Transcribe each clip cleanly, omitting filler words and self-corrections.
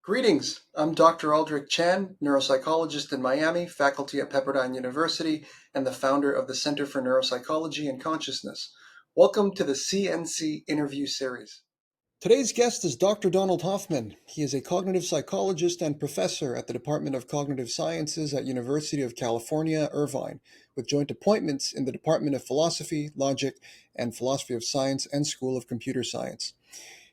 Greetings, I'm dr.chan, neuropsychologist in Miami, faculty at Pepperdine University, and the founder of the Center for Neuropsychology and Consciousness. Welcome to the CNC interview series. Today's guest is Dr. Donald Hoffman. He is a cognitive psychologist and professor at the Department of Cognitive Sciences at University of California, Irvine, with joint appointments in the Department of Philosophy, Logic, and Philosophy of Science and School of Computer Science.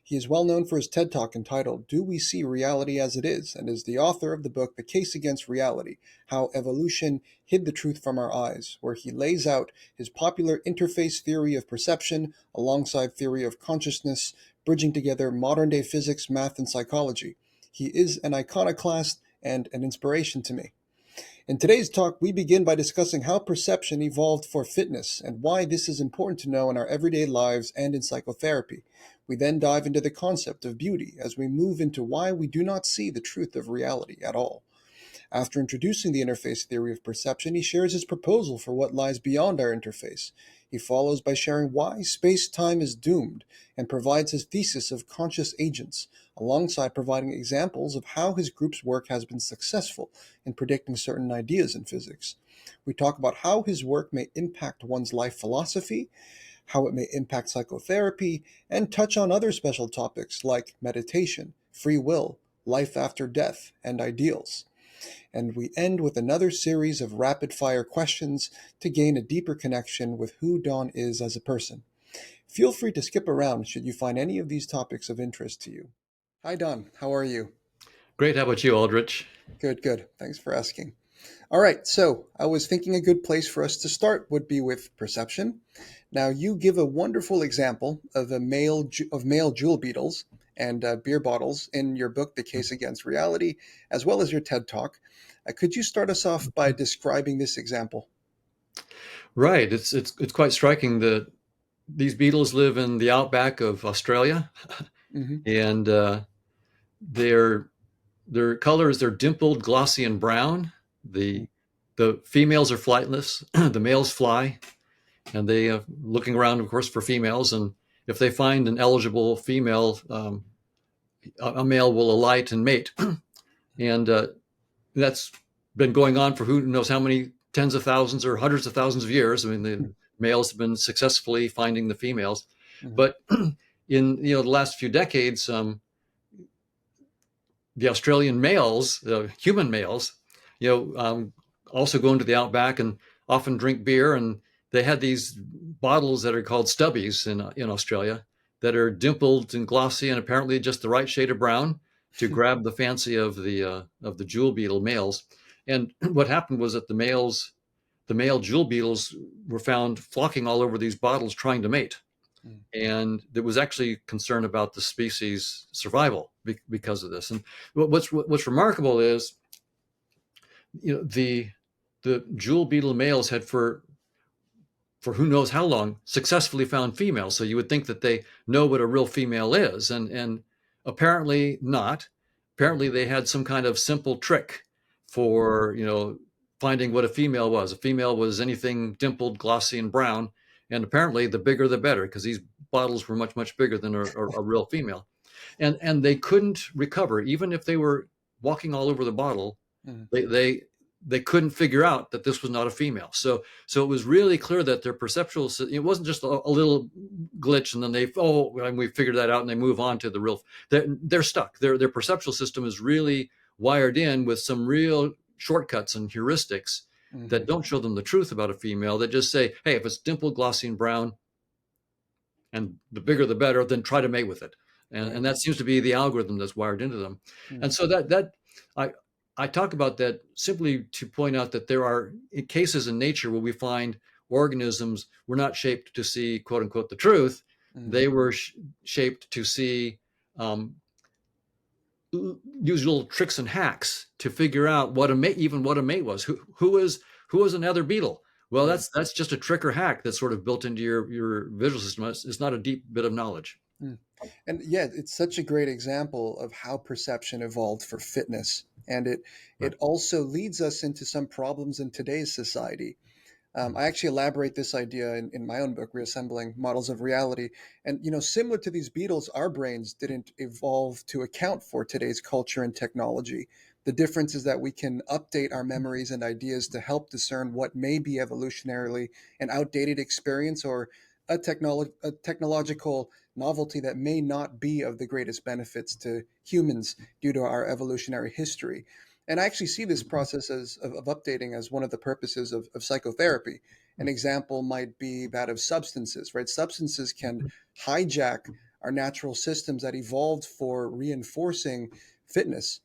He is well known for his TED Talk entitled Do We See Reality as It Is? And is the author of the book The Case Against Reality, How Evolution Hid the Truth from Our Eyes, where he lays out his popular interface theory of perception alongside theory of consciousness, bridging together modern-day physics, math, and psychology. He is an iconoclast and an inspiration to me. In today's talk, we begin by discussing how perception evolved for fitness and why this is important to know in our everyday lives and in psychotherapy. We then dive into the concept of beauty as we move into why we do not see the truth of reality at all. After introducing the interface theory of perception, he shares his proposal for what lies beyond our interface. He follows by sharing why space-time is doomed and provides his thesis of conscious agents, alongside providing examples of how his group's work has been successful in predicting certain ideas in physics. We talk about how his work may impact one's life philosophy, how it may impact psychotherapy, and touch on other special topics like meditation, free will, life after death, and ideals. And we end with another series of rapid-fire questions to gain a deeper connection with who Don is as a person. Feel free to skip around should you find any of these topics of interest to you. Hi, Don. How are you? Great. How about you, Aldrich? Good. Thanks for asking. All right, so I was thinking a good place for us to start would be with perception. Now, you give a wonderful example of male jewel beetles and beer bottles in your book, The Case Against Reality, as well as your TED Talk. Could you start us off by describing this example? Right. It's quite striking that these beetles live in the outback of Australia, Mm-hmm. and their colors they're dimpled, glossy, and brown. The females are flightless. The males fly, and they looking around, of course, for females. And if they find an eligible female, a male will alight and mate. And that's been going on for who knows how many tens of thousands or hundreds of thousands of years. I mean, the males have been successfully finding the females, Mm-hmm. but in the last few decades, the Australian males, human males, also go into the outback and often drink beer, and they had these bottles that are called stubbies in Australia that are dimpled and glossy and apparently just the right shade of brown to grab the fancy of the jewel beetle males. And what happened was that the male jewel beetles were found flocking all over these bottles trying to mate. And there was actually concern about the species survival because of this. And what's remarkable is, the jewel beetle males had for who knows how long successfully found females. So you would think that they know what a real female is, and apparently not. Apparently they had some kind of simple trick for finding what a female was. A female was anything dimpled, glossy, and brown, and apparently the bigger the better, because these bottles were much bigger than a real female, and they couldn't recover even if they were walking all over the bottle. Mm-hmm. They couldn't figure out that this was not a female. So it was really clear that their perceptual, it wasn't just a little glitch and then and we figured that out and they move on to the real. They're stuck. Their perceptual system is really wired in with some real shortcuts and heuristics Mm-hmm. that don't show them the truth about a female. That just say, hey, if it's dimpled, glossy, and brown, and the bigger the better, then try to mate with it. And that seems to be the algorithm that's wired into them. Mm-hmm. And so I talk about that simply to point out that there are cases in nature where we find organisms were not shaped to see, quote unquote, the truth. Mm-hmm. They were shaped to see, use little tricks and hacks to figure out what a mate was. Who was another beetle? Well, that's just a trick or hack that's sort of built into your visual system. It's not a deep bit of knowledge. And yeah, it's such a great example of how perception evolved for fitness. And it also leads us into some problems in today's society. I actually elaborate this idea in my own book, Reassembling Models of Reality. And, similar to these beetles, our brains didn't evolve to account for today's culture and technology. The difference is that we can update our memories and ideas to help discern what may be evolutionarily an outdated experience or a technological novelty that may not be of the greatest benefits to humans due to our evolutionary history. And I actually see this process of updating as one of the purposes of psychotherapy. An example might be that of substances, right? Substances can hijack our natural systems that evolved for reinforcing fitness.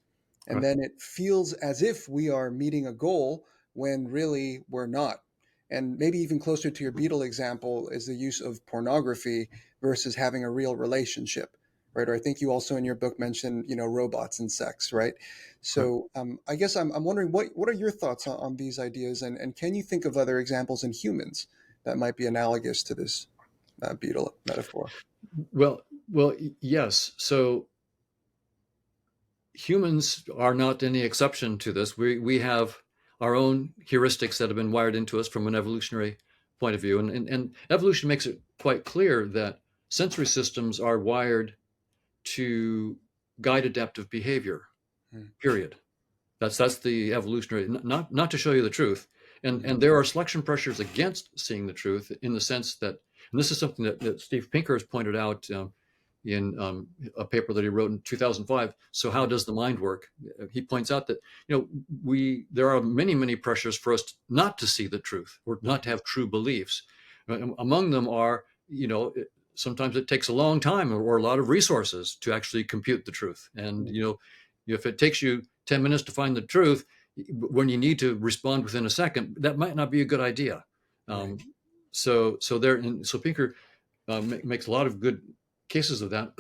And Right. then it feels as if we are meeting a goal when really we're not. And maybe even closer to your beetle example is the use of pornography versus having a real relationship, right? Or I think you also in your book mentioned, robots and sex, right? Right. So I guess I'm wondering what are your thoughts on these ideas, and can you think of other examples in humans that might be analogous to this beetle metaphor? Well, yes. So humans are not any exception to this. We have our own heuristics that have been wired into us from an evolutionary point of view, and evolution makes it quite clear that sensory systems are wired to guide adaptive behavior. Mm, Period. That's the evolutionary, not to show you the truth. mhm, And there are selection pressures against seeing the truth in the sense that, and this is something that Steve Pinker has pointed out in a paper that he wrote in 2005. So how does the mind work? He points out that we there are many pressures for us not to see the truth or not to mhm, have true beliefs. Among them are sometimes it takes a long time or a lot of resources to actually compute the truth. And mhm, if it takes you 10 minutes to find the truth, when you need to respond within a second, that might not be a good idea. right. Um, so Pinker makes a lot of good cases of that.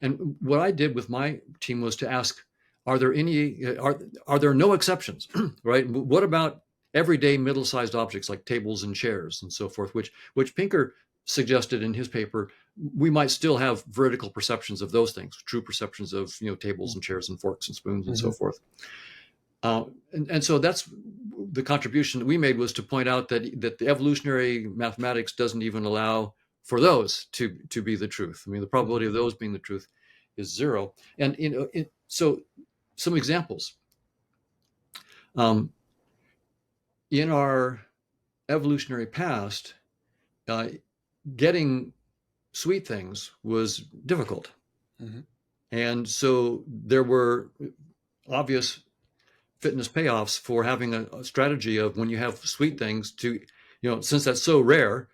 And what I did with my team was to ask, are there any are there no exceptions, right? What about everyday middle-sized objects like tables and chairs and so forth, which Pinker suggested in his paper we might still have vertical perceptions of those things, true perceptions of tables and chairs and forks and spoons and so Mhm, forth. And so that's the contribution that we made, was to point out that the evolutionary mathematics doesn't even allow for those to be the truth. I mean, the probability mhm, of those being the truth is zero. And so some examples um, in our evolutionary past, uh, getting sweet things was difficult, mhm, and so there were obvious fitness payoffs for having a strategy of, when you have sweet things, to since that's so rare,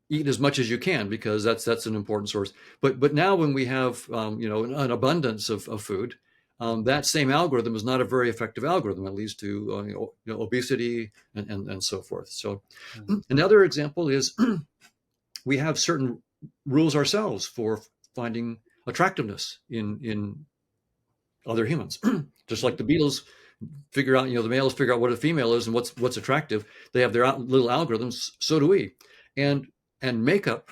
eat as much as you can, because that's an important source. But now when we have an abundance of food, mhm, that same algorithm is not a very effective algorithm. It leads to obesity and so forth. So mhm, another example is we have certain rules ourselves for finding attractiveness in other humans. Just like mhm, the beetles figure out, the males figure out what a female is and what's attractive. They have their little algorithms. So do we. And makeup.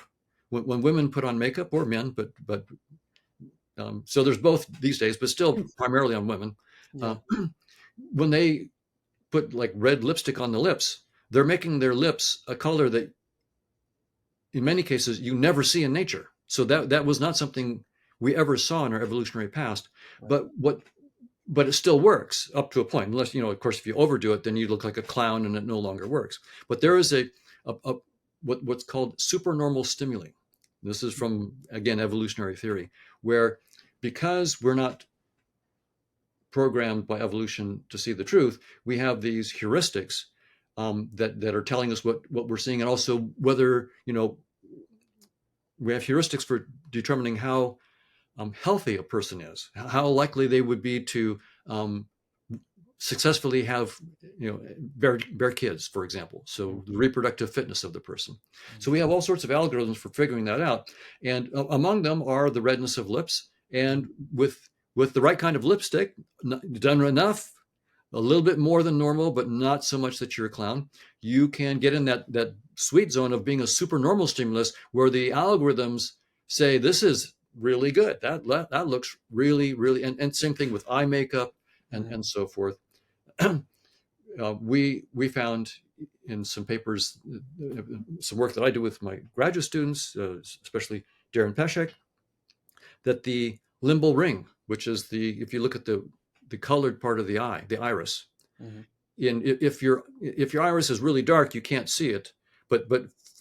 When women put on makeup, or men, but so there's both these days, but still primarily on women. Uh, yeah. when they put like red lipstick on the lips, they're making their lips a color that, in many cases, you never see in nature. So that was not something we ever saw in our evolutionary past. Right. But it still works up to a point, unless, of course, if you overdo it, then you look like a clown and it no longer works. But there is a what's called supernormal stimuli. This is from, again, evolutionary theory, where, because we're not programmed by evolution to see the truth, we have these heuristics that are telling us what we're seeing, and also whether, we have heuristics for determining how healthy a person is, how likely they would be to um, successfully have bear kids, for example. So the Mhm, reproductive fitness of the person. So mhm, we have all sorts of algorithms for figuring that out, and among them are the redness of lips. And with the right kind of lipstick, done enough, a little bit more than normal, but not so much that you're a clown, you can get in that sweet zone of being a supernormal stimulus, where the algorithms say, this is really good, that looks really, and same thing with eye makeup mhm, and so forth. We found in some papers, some work that I do with my graduate students, especially Darren Peshek, that the limbal ring, which is if you look at the colored part of the eye, the iris, Mm-hmm. if your iris is really dark, you can't see it. But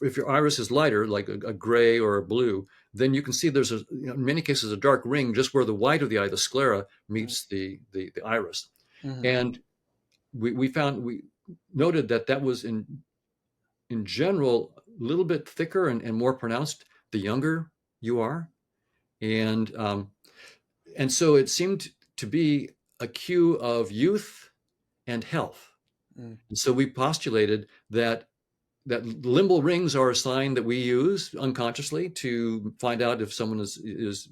if your iris is lighter, like a gray or a blue, then you can see there's in many cases a dark ring just where the white of the eye, the sclera, meets the iris. Mm-hmm. And we noted that was in general a little bit thicker and more pronounced the younger you are, and and so it seemed to be a cue of youth and health. Mm-hmm. And so we postulated that limbal rings are a sign that we use unconsciously to find out if someone is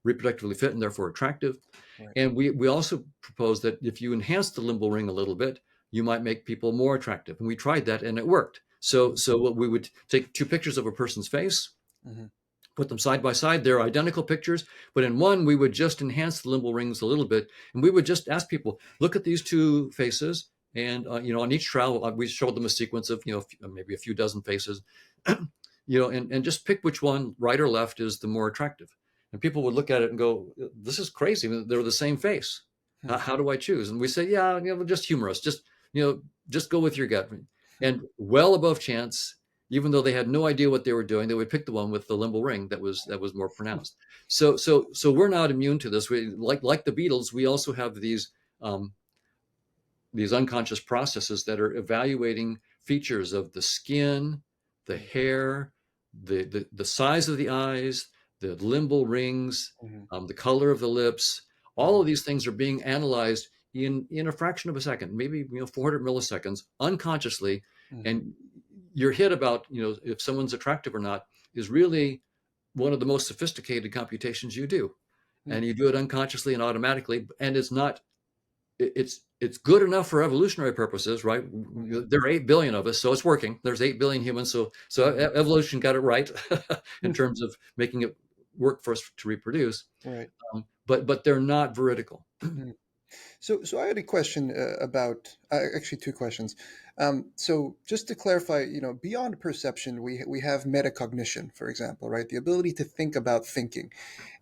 reproductively fit and therefore attractive. Right. And we also proposed that if you enhance the limbal ring a little bit, you might make people more attractive. And we tried that and it worked. So what we would take two pictures of a person's face, Mm-hmm. put them side by side. They're identical pictures, but in one, we would just enhance the limbal rings a little bit. And we would just ask people, look at these two faces. And, on each trial, we showed them a sequence of, maybe a few dozen faces, and just pick which one, right or left, is the more attractive. And people would look at it and go, this is crazy. They're the same face. Mm-hmm. How do I choose? And we say, yeah, just humorous. Just go with your gut. And well above chance, even though they had no idea what they were doing, they would pick the one with the limbal ring that was more pronounced. So we're not immune to this. We like the Beatles. We also have these unconscious processes that are evaluating features of the skin, the hair, the size of the eyes, the limbal rings, Mm-hmm. the color of the lips. All Mm-hmm. of these things are being analyzed in a fraction of a second, maybe 400 milliseconds, unconsciously, Mm-hmm. and your hit about if someone's attractive or not is really one of the most sophisticated computations you do, Mm-hmm. and you do it unconsciously and automatically, and it's good enough for evolutionary purposes, right? Mm-hmm. There are 8 billion of us, so it's working. There's 8 billion humans, so Mm-hmm. evolution got it right in terms of making it work for us to reproduce. Right. But they're not veridical. Mm-hmm. So I had a question about actually two questions. So just to clarify, beyond perception, we have metacognition, for example, right? The ability to think about thinking.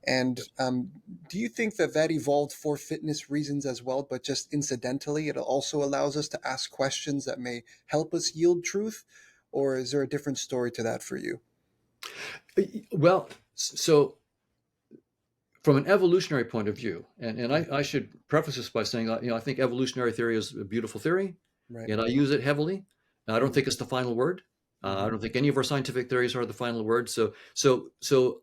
And do you think that evolved for fitness reasons as well, but just incidentally, it also allows us to ask questions that may help us yield truth? Or is there a different story to that for you? Well, so from an evolutionary point of view, and I should preface this by saying, I think evolutionary theory is a beautiful theory, Right. and I use it heavily. I don't Mm-hmm. think it's the final word. I Mm-hmm. don't think any of our scientific theories are the final word. So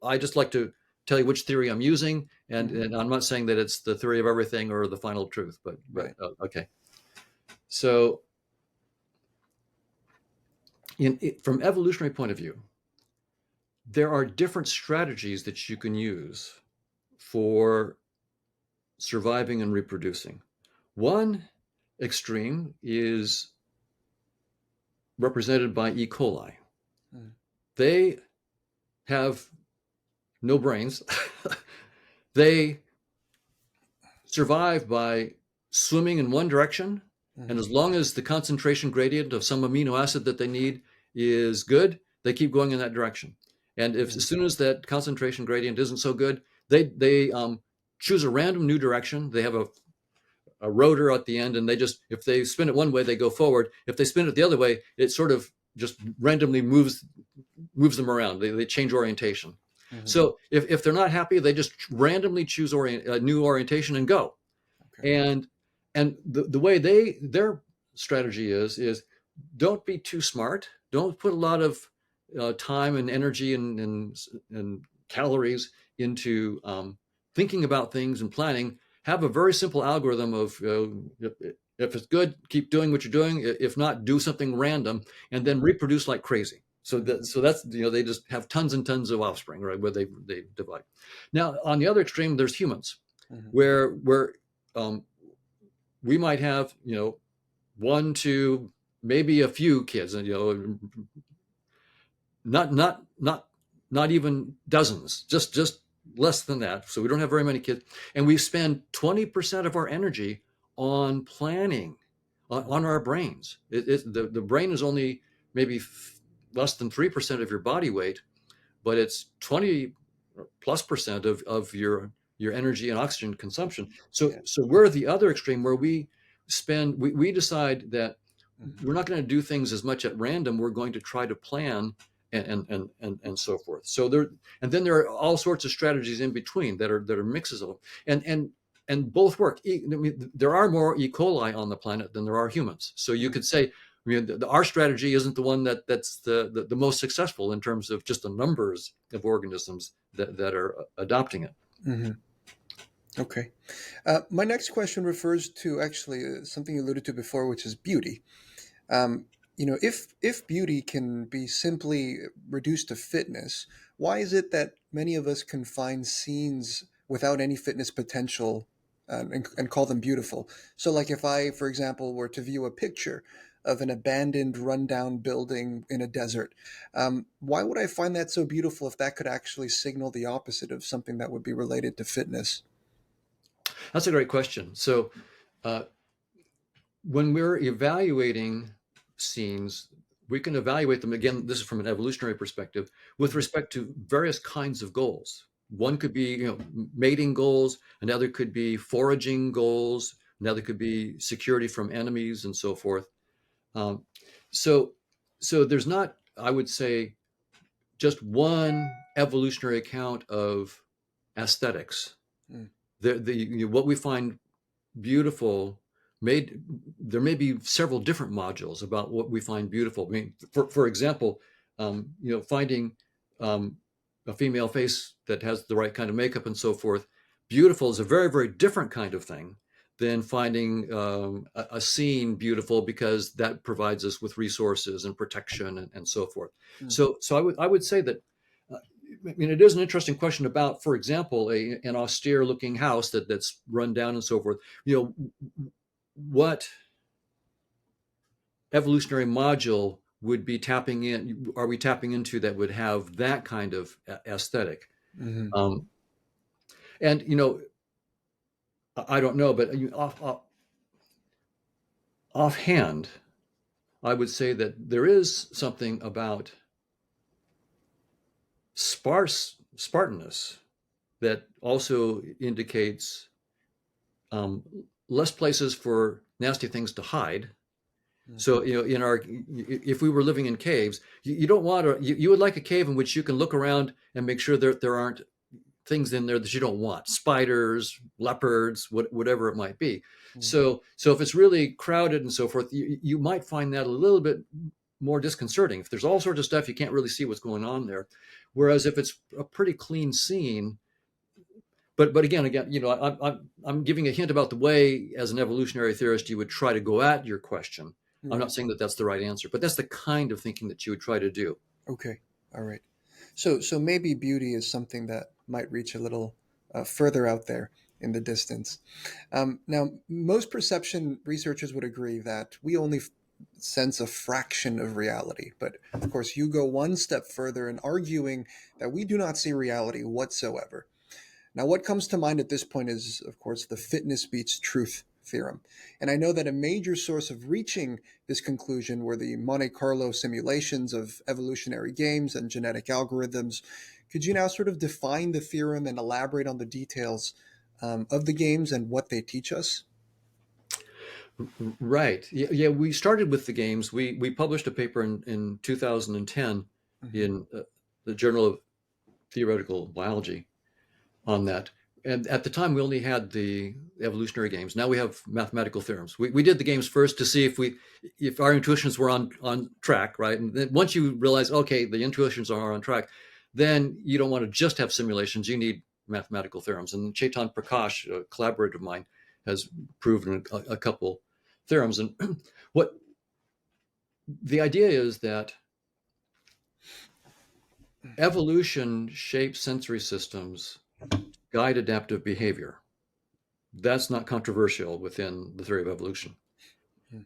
I just like to tell you which theory I'm using, and, Mm-hmm. and I'm not saying that it's the theory of everything or the final truth, but Right. okay. So from evolutionary point of view, there are different strategies that you can use for surviving and reproducing. One extreme is represented by E. coli. Mm-hmm. They have no brains. They survive by swimming in one direction. And Mm-hmm. as long as the concentration gradient of some amino acid that they need is good, they keep going in that direction. And if Mm-hmm. as soon as that concentration gradient isn't so good, they choose a random new direction. They have a rotor at the end, and if they spin it one way, they go forward. If they spin it the other way, it sort of just randomly moves them around. They change orientation. Mm-hmm. So if they're not happy, they just randomly choose a new orientation and go. Okay. And the way their strategy is don't be too smart. Don't put a lot of time and energy and calories into thinking about things and planning. Have a very simple algorithm of if it's good, keep doing what you're doing. If not, do something random, and then reproduce like crazy. Mm-hmm. So that's they just have tons and tons of offspring, right? Where they divide. Now on the other extreme, there's humans, Mm-hmm. where um, we might have one, two, maybe a few kids, and not even dozens, just less than that. So we don't have very many kids, and we spend 20% of our energy on planning, on our brains. The brain is only maybe less than 3% of your body weight, but it's 20 plus percent of your energy and oxygen consumption. So Yeah. so we're the other extreme where we decide that Mhm. we're not going to do things as much at random. We're going to try to plan and so forth. So and then there are all sorts of strategies in between that are mixes of them, and both work. I mean, there are more E. coli on the planet than there are humans. So you could say, I mean, our strategy isn't the one that's the most successful in terms of just the numbers of organisms that are adopting it. Mhm. Okay. My next question refers to actually something you alluded to before, which is beauty. Um, if beauty can be simply reduced to fitness, why is it that many of us can find scenes without any fitness potential and call them beautiful? So, like if I, for example, were to view a picture of an abandoned, rundown building in a desert, why would I find that so beautiful if that could actually signal the opposite of something that would be related to fitness? That's a great question. So uh, when we're evaluating scenes, we can evaluate them again. This is from an evolutionary perspective with Mhm. respect to various kinds of goals. One could be, mating goals. Another could be foraging goals. Another could be security from enemies and so forth. Um, so, so there's not, I would say, just one evolutionary account of aesthetics. Mm. What we find beautiful made there may be several different modules about what we find beautiful. I mean, for example, finding um, a female face that has the right kind of makeup and so forth beautiful is a very, very different kind of thing than finding a scene beautiful, because that provides us with resources and protection and so forth. Mm. So I would say that I mean, it is an interesting question about, for example, an austere looking house that's run down and so forth. What evolutionary module would be tapping in? Are we tapping into that would have that kind of aesthetic? Mhm. Um, and I don't know, but offhand, I would say that there is something about Spartanness that also indicates um, less places for nasty things to hide. Mm. So, if we were living in caves, you don't want to, you would like a cave in which you can look around and make sure there aren't things in there that you don't want, spiders, leopards, whatever it might be. Mm. So if it's really crowded and so forth, you might find that a little bit more disconcerting. If there's all sorts of stuff, you can't really see what's going on there. Whereas if it's a pretty clean scene, but again, I'm giving a hint about the way, as an evolutionary theorist, you would try to go at your question. I'm Right. not saying that that's the right answer, but that's the kind of thinking that you would try to do. Okay. All right. So maybe beauty is something that might reach a little further out there in the distance. Now, most perception researchers would agree that we only sense a fraction of reality. But of course, you go one step further in arguing that we do not see reality whatsoever. Now, what comes to mind at this point is, of course, the fitness beats truth theorem. And I know that a major source of reaching this conclusion were the Monte Carlo simulations of evolutionary games and genetic algorithms. Could you now sort of define the theorem and elaborate on the details of the games and what they teach us? Right. Yeah, we started with the games. We published a paper in 2010 Hmm. in the Journal of Theoretical Biology on that. And at the time, we only had the evolutionary games. Now we have mathematical theorems. We did the games first to see if our intuitions were on track, right? And then once you realize, okay, the intuitions are on track, then you don't want to just have simulations. You need mathematical theorems. And Chetan Prakash, a collaborator of mine, has proven a couple theorems. And what the idea is that evolution shapes sensory systems, guide adaptive behavior. That's not controversial within the theory of evolution.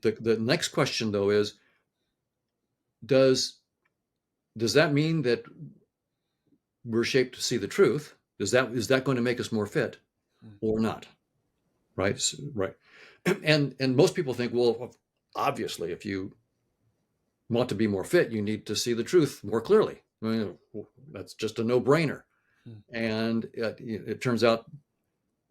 The next question, though, is does does that mean that we're shaped to see the truth? Is that going to make us more fit or not? Right, right. And most people think, well, obviously, if you want to be more fit, you need to see the truth more clearly. I mean, that's just a no-brainer. Hmm. And it turns out,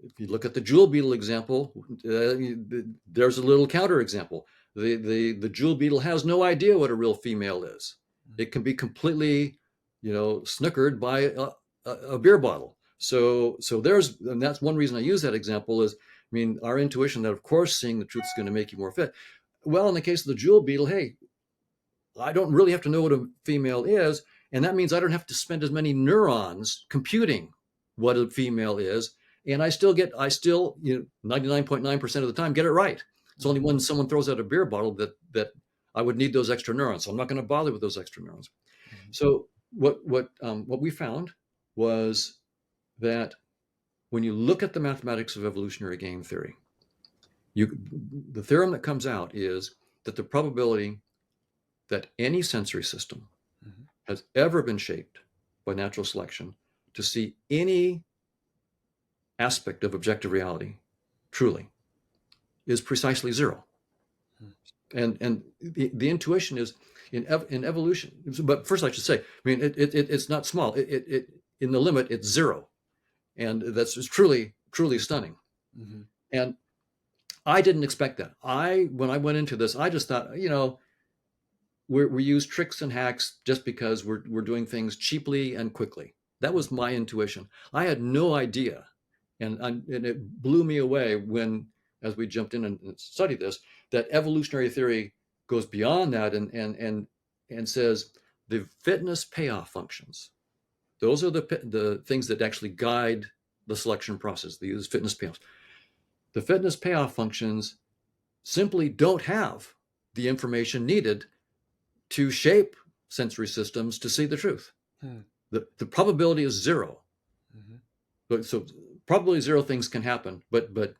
if you look at the jewel beetle example, there's a little counter example. The jewel beetle has no idea what a real female is. It can be completely, snookered by a beer bottle. So and that's one reason I use that example is, I mean, our intuition that of course seeing the truth is going to make you more fit. Well, in the case of the jewel beetle, hey, I don't really have to know what a female is, and that means I don't have to spend as many neurons computing what a female is, and I still 99.9% of the time get it right. It's only when someone throws out a beer bottle that I would need those extra neurons. So I'm not going to bother with those extra neurons. Hmm. So what we found was that when you look at the mathematics of evolutionary game theory, the theorem that comes out is that the probability that any sensory system Hmm. has ever been shaped by natural selection to see any aspect of objective reality truly is precisely zero. And the intuition is in evolution. But first, I should say, I mean, it's not small. It in the limit, it's zero, and that's just truly stunning. Hmm. And I didn't expect that. When I went into this, I just thought, we use tricks and hacks just because we're doing things cheaply and quickly. That was my intuition. I had no idea, and it blew me away when, as we jumped in and studied this, that evolutionary theory goes beyond that and says the fitness payoff functions. Those are the things that actually guide the selection process. They use fitness payoffs. The fitness payoff functions simply don't have the information needed to shape sensory systems to see the truth. Hmm. The probability is zero. Hmm. So probably zero things can happen, but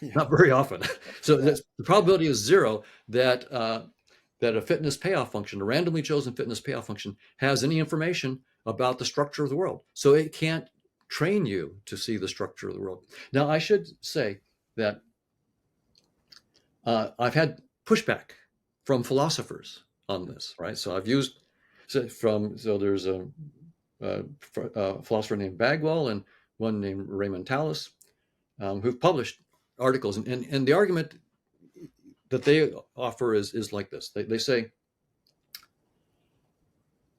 Yeah. not very often. So Yeah. the probability is zero that a fitness payoff function, a randomly chosen fitness payoff function, has any information about the structure of the world. So it can't train you to see the structure of the world. Now, I should say that I've had pushback from philosophers on this, right? So I've used so there's a philosopher named Bagwell and one named Raymond Tallis, who've published articles, and the argument that they offer is like this. They say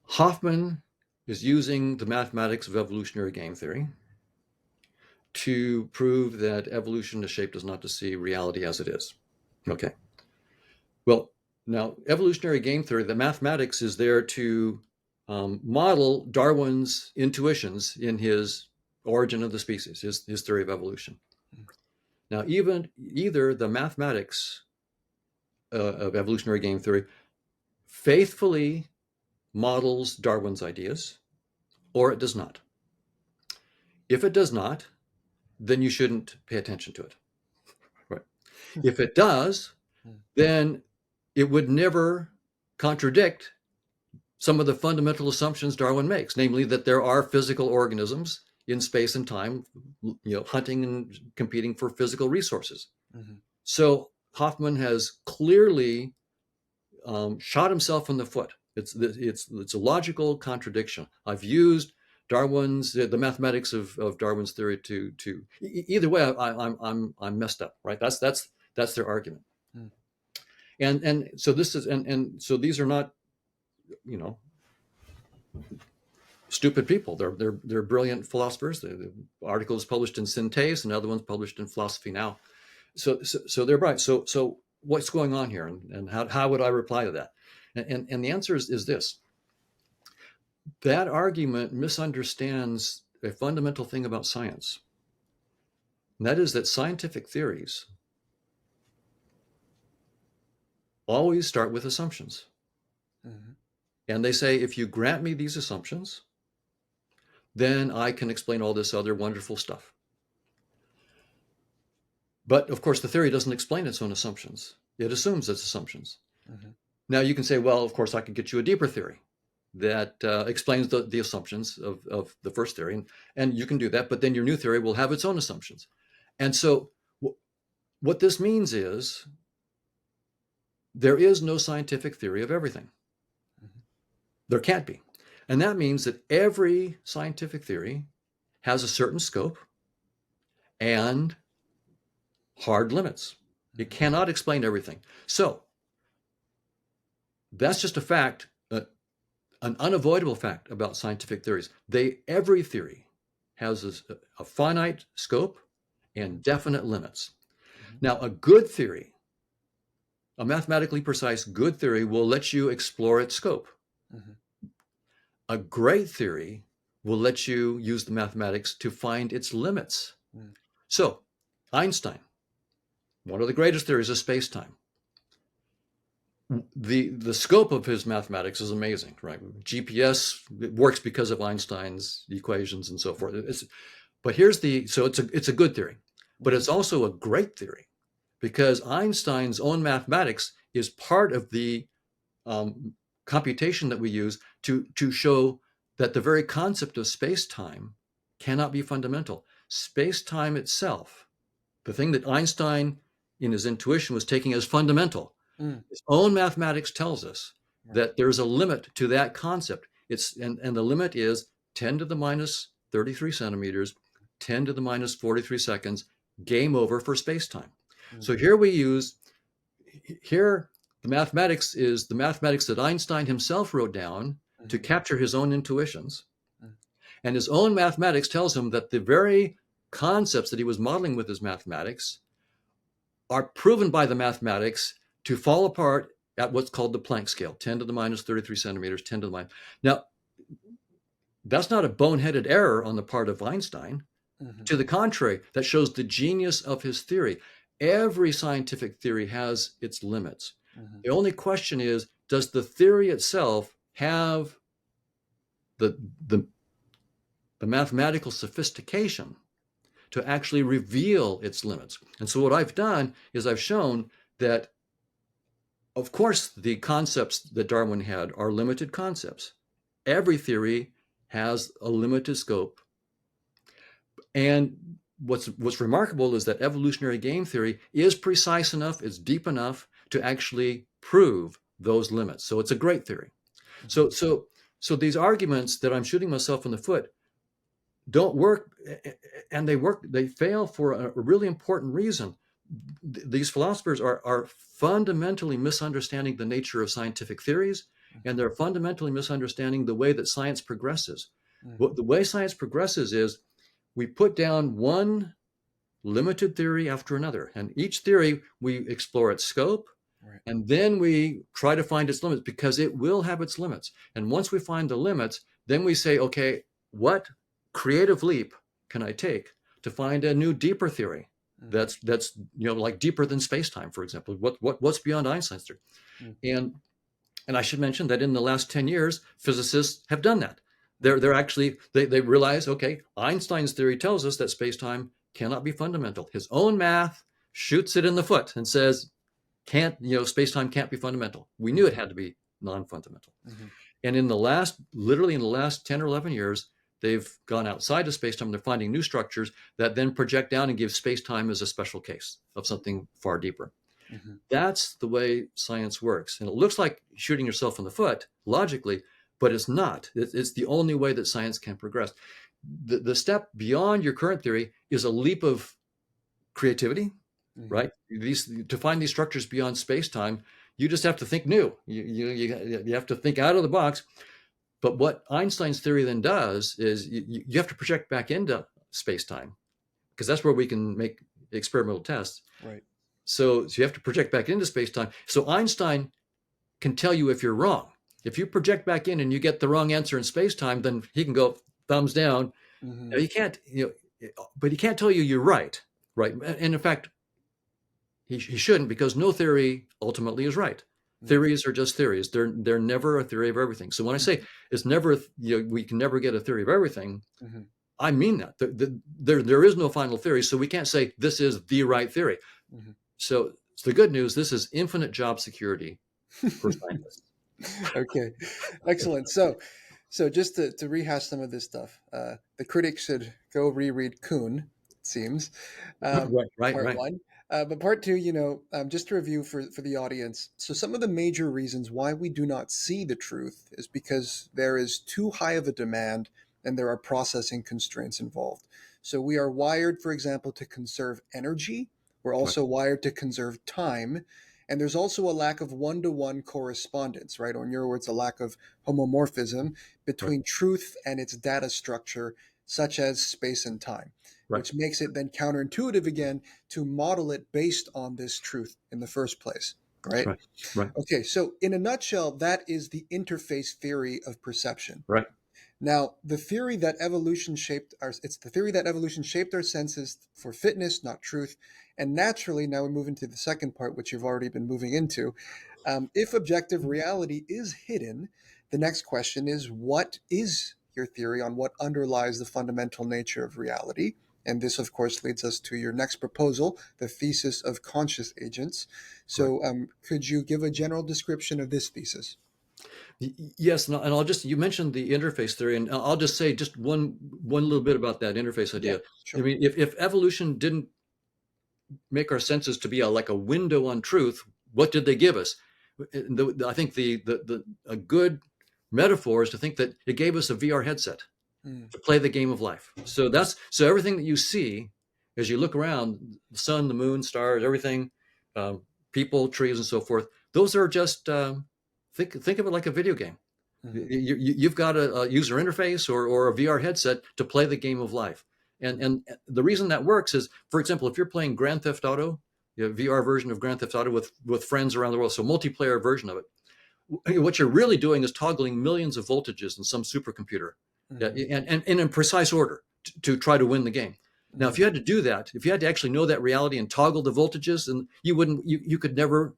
Hoffman is using the mathematics of evolutionary game theory to prove that evolution is shaped as not to see reality as it is. Okay. Well, now evolutionary game theory, the mathematics is there to model Darwin's intuitions in his Origin of the Species, his theory of evolution. Now, either the mathematics of evolutionary game theory faithfully models Darwin's ideas, or it does not. If it does not, then you shouldn't pay attention to it. Right? If it does, then it would never contradict some of the fundamental assumptions Darwin makes, namely that there are physical organisms in space and time, hunting and competing for physical resources. Hmm. So Hoffman has clearly shot himself in the foot. It's a logical contradiction. I've used the mathematics of Darwin's theory to either way. I'm messed up, right? That's their argument. Hmm. And so this is and so these are not, stupid people. They're brilliant philosophers. The article is published in Synthase, and other ones published in Philosophy Now. So they're bright. So what's going on here, and how would I reply to that? And the answer is this: that argument misunderstands a fundamental thing about science, and that is that scientific theories always start with assumptions. Hmm. And they say, if you grant me these assumptions, then I can explain all this other wonderful stuff. But of course, the theory doesn't explain its own assumptions. It assumes its assumptions. Hmm. Now you can say, well, of course, I could get you a deeper theory that explains the assumptions of the first theory. And you can do that, but then your new theory will have its own assumptions. And so what this means is there is no scientific theory of everything. Mhm. There can't be. And that means that every scientific theory has a certain scope and hard limits. It Mhm. cannot explain everything. So that's just a fact, an unavoidable fact about scientific theories. Every theory has a finite scope Mhm. and definite limits. Mhm. Now, a good theory, a mathematically precise good theory, will let you explore its scope. Mhm. A great theory will let you use the mathematics to find its limits. Mhm. So, Einstein, one of the greatest theories of space-time. The scope of his mathematics is amazing, right? GPS works because of Einstein's equations and so forth. But here's so it's a good theory, but Mhm. it's also a great theory because Einstein's own mathematics is part of the um, computation that we use to show that the very concept of space-time cannot be fundamental. Space-time itself, the thing that Einstein in his intuition was taking as fundamental, Mhm. his own mathematics tells us Right. that there's a limit to that concept. And the limit is 10 to the minus 33 centimeters, 10 to the minus 43 seconds, game over for space-time. Mhm. So here the mathematics is the mathematics that Einstein himself wrote down to Mhm. capture his own intuitions. Mhm. And his own mathematics tells him that the very concepts that he was modeling with his mathematics are proven by the mathematics to fall apart at what's called the Planck scale, 10 to the minus 33 centimeters, 10 to the minus. Now, that's not a boneheaded error on the part of Einstein. Mhm. To the contrary, that shows the genius of his theory. Every scientific theory has its limits. Mhm. The only question is, does the theory itself have the, the, the mathematical sophistication to actually reveal its limits? And so what I've done is I've shown that, of course, the concepts that Darwin had are limited concepts. Every theory has a limited scope. And what's remarkable is that evolutionary game theory is precise enough, it's deep enough to actually prove those limits. So it's a great theory. Mhm. So these arguments that I'm shooting myself in the foot don't work, and they fail for a really important reason. These philosophers are fundamentally misunderstanding the nature of scientific theories, and Mhm. they're fundamentally misunderstanding the way that science progresses. Mhm. What the way science progresses is we put down one limited theory after another, and each theory we explore its scope, Right. and then we try to find its limits because it will have its limits. And once we find the limits, then we say, okay, what creative leap can I take to find a new deeper theory Mhm. that's like deeper than space-time, for example? What's beyond Einstein's theory? Mhm. And I should mention that in the last 10 years, physicists have done that. Mhm. They're actually they realize, okay, Einstein's theory tells us that space-time cannot be fundamental. His own math shoots it in the foot and says, can't, space-time can't be fundamental. We knew it had to be non-fundamental. Mhm. And literally in the last 10 or 11 years, they've gone outside of space-time. They're finding new structures that then project down and give space-time as a special case of something far deeper. Mhm. That's the way science works. And it looks like shooting yourself in the foot logically, but it's not. It's the only way that science can progress. The step beyond your current theory is a leap of creativity, Mhm. right? To find these structures beyond space-time, you just have to think new. You have to think out of the box. But what Einstein's theory then does is you have to project back into space-time because that's where we can make experimental tests. Right. So you have to project back into space-time. So Einstein can tell you if you're wrong. If you project back in and you get the wrong answer in space-time, then he can go thumbs down. Now, Mhm. he can't, but he can't tell you you're right, right? And in fact, he shouldn't because no theory ultimately is right. Mhm. Theories are just theories. They're never a theory of everything. So when I say it's never, we can never get a theory of everything, Mhm. I mean that. There is no final theory, so we can't say this is the right theory. Mhm. So it's the good news. This is infinite job security for scientists. Okay, excellent. So just to rehash some of this stuff, the critic should go reread Kuhn. It seems, Right, right, part right. one. But part two, just to review for the audience. So some of the major reasons why we do not see the truth is because there is too high of a demand and there are processing constraints involved. So we are wired, for example, to conserve energy. We're Right, also wired to conserve time. And there's also a lack of one-to-one correspondence, right? Or in your words, a lack of homomorphism right, between truth and its data structure, such as space and time, right. which makes it then counterintuitive again to model it based on this truth in the first place, right? Right, right, Okay, so in a nutshell, that is the interface theory of perception. right, Now, the theory that evolution shaped our it's the theory that evolution shaped our senses for fitness, not truth. And naturally, now we move into the second part, which you've already been moving into. If objective reality is hidden, the next question is, what is your theory on what underlies the fundamental nature of reality? And this, of course, leads us to your next proposal, the thesis of conscious agents. correct. So, could you give a general description of this thesis? Yes, and I'll just, you mentioned the interface theory, and I'll just say just one little bit about that interface Yeah, idea. I sure. mean, if evolution didn't make our senses to be like a window on truth, what did they give us? I think a good metaphor is to think that it gave us a VR headset Mm, to play the game of life. So everything that you see as you look around, the sun, the moon, stars, everything, um, people, trees, and so forth. Those are just think of it like a video game. mhm, You've got a user interface or a VR headset to play the game of life. mm, And the reason that works is, for example, if you're playing Grand Theft Auto, VR version of Grand Theft Auto with friends around the world, so multiplayer version of it, what you're really doing is toggling millions of voltages in some supercomputer, mhm, and in precise order to try to win the game. Now, if mhm, you had to do that, if you had to actually know that reality and toggle the voltages, then you could never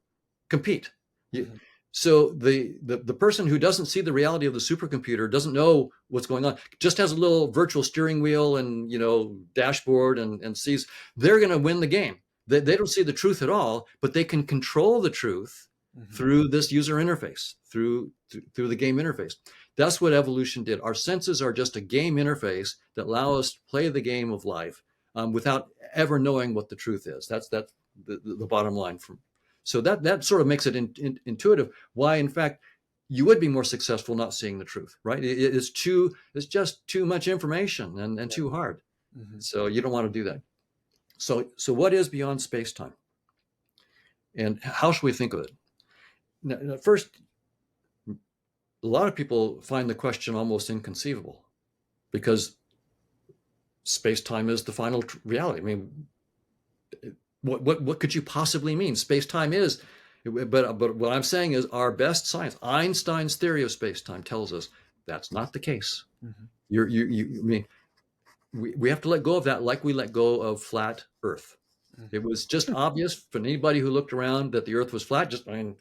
compete. You, mhm, so the person who doesn't see the reality of the supercomputer, doesn't know what's going on, just has a little virtual steering wheel and dashboard and sees, they're going to win the game. They don't see the truth at all, but they can control the truth mhm, through this user interface, through the game interface. That's what evolution did. Our senses are just a game interface that allow us to play the game of life, without ever knowing what the truth is. That's the bottom line. So that sort of makes it intuitive. Why, in fact, you would be more successful not seeing the truth, right? It's just too much information and yeah, too hard. mhm, So you don't want to do that. So what is beyond space time, and how should we think of it? Now, first, a lot of people find the question almost inconceivable because space time is the final reality. I mean, what could you possibly mean? Space time is, but what I'm saying is our best science, Einstein's theory of space time, tells us that's not the case. mhm, I mean, we have to let go of that, like we let go of flat Earth. It mhm, was just obvious for anybody who looked around that the Earth was flat. Just, I mean,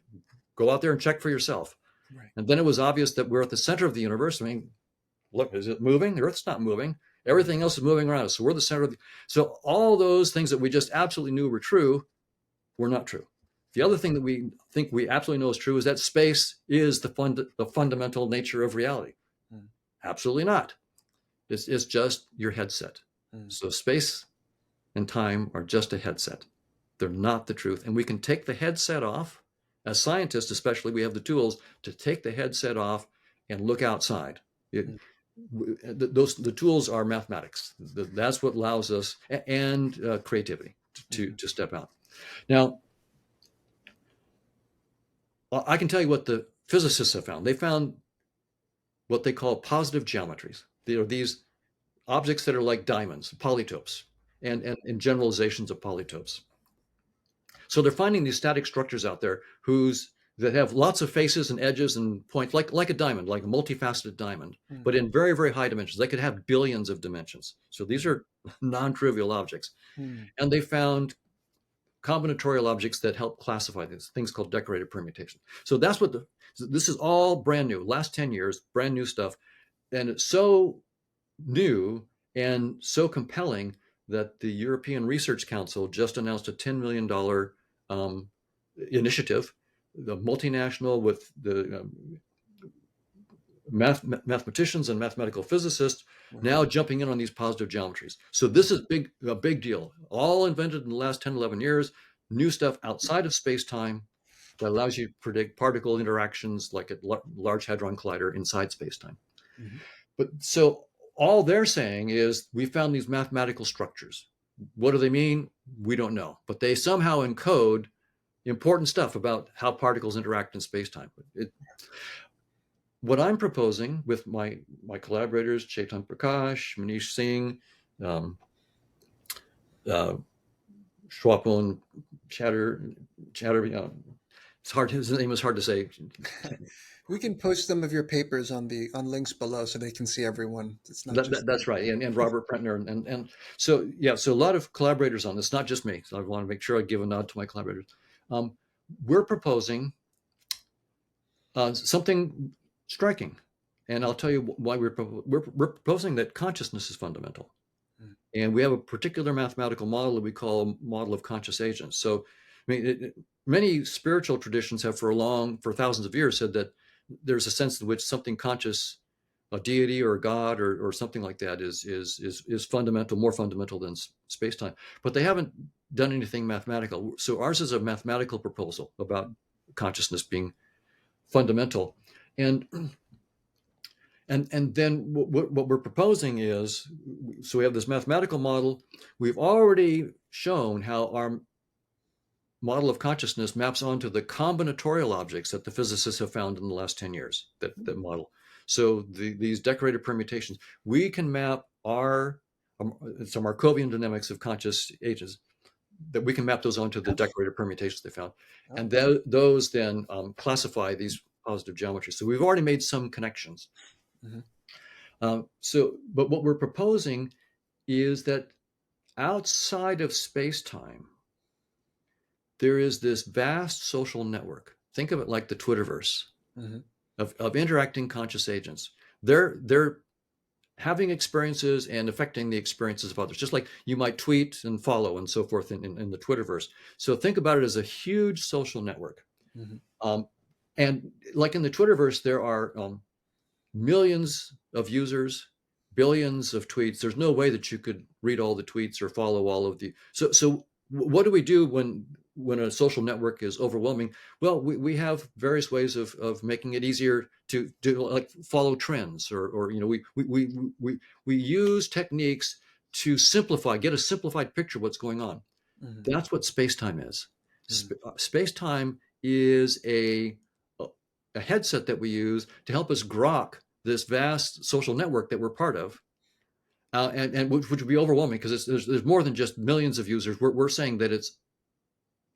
go out there and check for yourself. right. And then it was obvious that we're at the center of the universe. I mean, look, is it moving? The Earth's not moving. Mhm, Everything else is moving around us. So we're the center of the. So all those things that we just absolutely knew were true were not true. The other mhm, thing that we think we absolutely know is true is that space is the fundamental nature of reality. mhm, Absolutely not. It's just your headset. mhm, So space and time are just a headset. They're not the truth. And we can take the headset off. As scientists, especially, we have the tools to take the headset off and look outside. It, mhm, the tools are mathematics. That's what allows us, and creativity, mhm, to step out. Now, I can tell you what the physicists have found. They found what they call positive geometries. They are these objects that are like diamonds, polytopes, and generalizations of polytopes. So they're finding these static structures out there that have lots of faces and edges and points, like a diamond, like a multifaceted diamond, but mhm, in very, very high dimensions. They could have billions of dimensions. So these mhm, are non-trivial objects. mhm, And they found combinatorial objects that help classify these things called decorated permutation. So this is all brand new, last 10 years, brand new stuff. And it's so new and so compelling that the European Research Council just announced a $10 million initiative, the multinational with the mathematicians and mathematical physicists Right. now jumping in on these positive geometries. So this is a big deal. All invented in the last 10, 11 years, new stuff outside of space-time that allows you to predict particle interactions like a Large Hadron Collider inside space-time. Mm-hmm. But so all they're saying is we found these mathematical structures. What do they mean? We don't know. But they somehow encode important stuff about how particles interact in space-time. What I'm proposing with my collaborators, Chetan Prakash, Manish Singh, um, uh, Schwapon, Chatter, it's hard. His name is hard to say. We can post some of your papers on links below so they can see everyone. It's not just That's right, and Robert Prentner, and so yeah, so a lot of collaborators on this, not just me. So I want to make sure I give a nod to my collaborators. Um, we're proposing something striking, and I'll tell you why we're proposing that consciousness is fundamental. Mm. And we have a particular mathematical model that we call a model of conscious agents. So, I mean, many spiritual traditions have for thousands of years said that there's a sense in which something conscious, a deity or a god or something like that is fundamental, more fundamental than space time. But they haven't done anything mathematical. So ours is a mathematical proposal about consciousness being fundamental, and and then what we're proposing is, so we have this mathematical model. We've already shown how our model of consciousness maps onto the combinatorial objects that the physicists have found in the last 10 years, that model. So these decorated permutations, we can map some Markovian dynamics of conscious agents, that we can map those onto the decorated permutations they found. Oh. And those then classify these positive geometries. So we've already made some connections. Mm-hmm. But what we're proposing is that outside of space-time, there is this vast social network. Think of it like the Twitterverse Mm-hmm. of interacting conscious agents. They're having experiences and affecting the experiences of others, just like you might tweet and follow and so forth in the Twitterverse. So think about it as a huge social network. Mm-hmm. And like in the Twitterverse, there are millions of users, billions of tweets. There's no way that you could read all the tweets or follow all of the. So what do we do when a social network is overwhelming? Well, we have various ways of making it easier to do, like follow trends, or we use techniques to simplify, get a simplified picture of what's going on. Mm-hmm. That's what space-time is. Mm-hmm. Space-time is a headset that we use to help us grok this vast social network that we're part of, and which would be overwhelming because there's more than just millions of users. We're saying that it's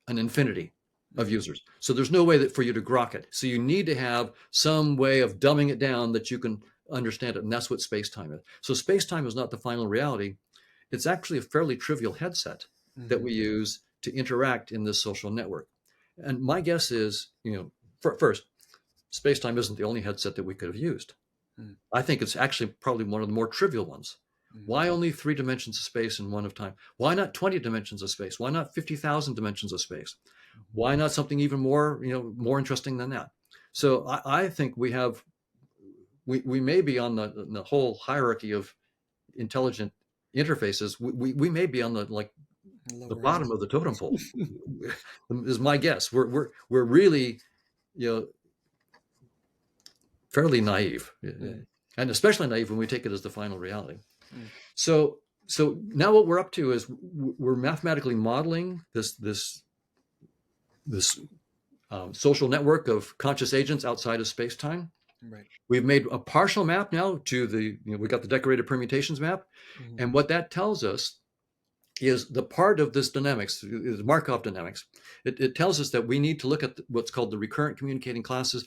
an infinity of Mm-hmm. users. So there's no way that for you to grok it. So you need to have some way of dumbing it down that you can understand it, and that's what space-time is. So space-time is not the final reality. It's actually a fairly trivial headset that Mm-hmm. we use to interact in this social network. And my guess is, first, space-time isn't the only headset that we could have used. Mm-hmm. I think it's actually probably one of the more trivial ones. Mm-hmm. Why only 3 dimensions of space and one of time? Why not 20 dimensions of space? Why not 50,000 dimensions of space? Why not something even more, more interesting than that? So I think we may be on the whole hierarchy of intelligent interfaces. We may be on the Lower end. bottom of the totem pole. Is my guess. We're really, fairly naive, Mm-hmm. and especially naive when we take it as the final reality. Mm-hmm. So now what we're up to is we're mathematically modeling this social network of conscious agents outside of space-time. Right. We've made a partial map now to we got the decorated permutations map, Mm-hmm. and what that tells us is the part of this dynamics, is Markov dynamics. It tells us that we need to look at what's called the recurrent communicating classes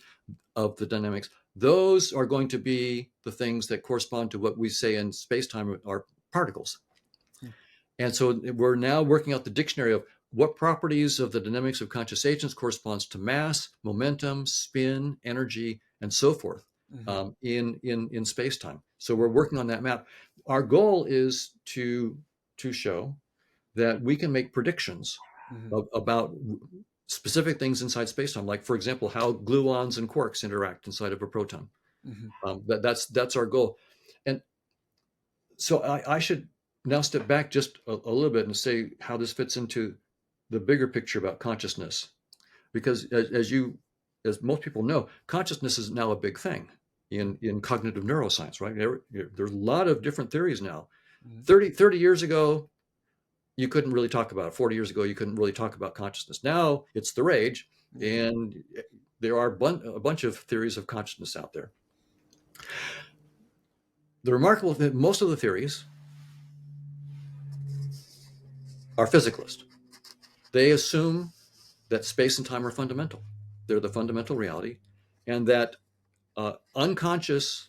of the dynamics. Those are going to be the things that correspond to what we say in space-time are particles. Mm-hmm. And so we're now working out the dictionary of what properties of the dynamics of conscious agents corresponds to mass, momentum, spin, energy, and so forth in space-time. So we're working on that map. Our goal is to show that we can make predictions Mm-hmm. about specific things inside space-time, like, for example, how gluons and quarks interact inside of a proton. Hmm. That's our goal. And so I should now step back just a little bit and say how this fits into the bigger picture about consciousness, because as most people know, consciousness is now a big thing in cognitive neuroscience, right? There's a lot of different theories now. Hmm. 30 years ago, you couldn't really talk about it. 40 years ago, you couldn't really talk about consciousness. Now it's the rage, Yeah. and there are a bunch of theories of consciousness out there. The remarkable thing, most of the theories are physicalist. They assume that space and time are fundamental. They're the fundamental reality, and that unconscious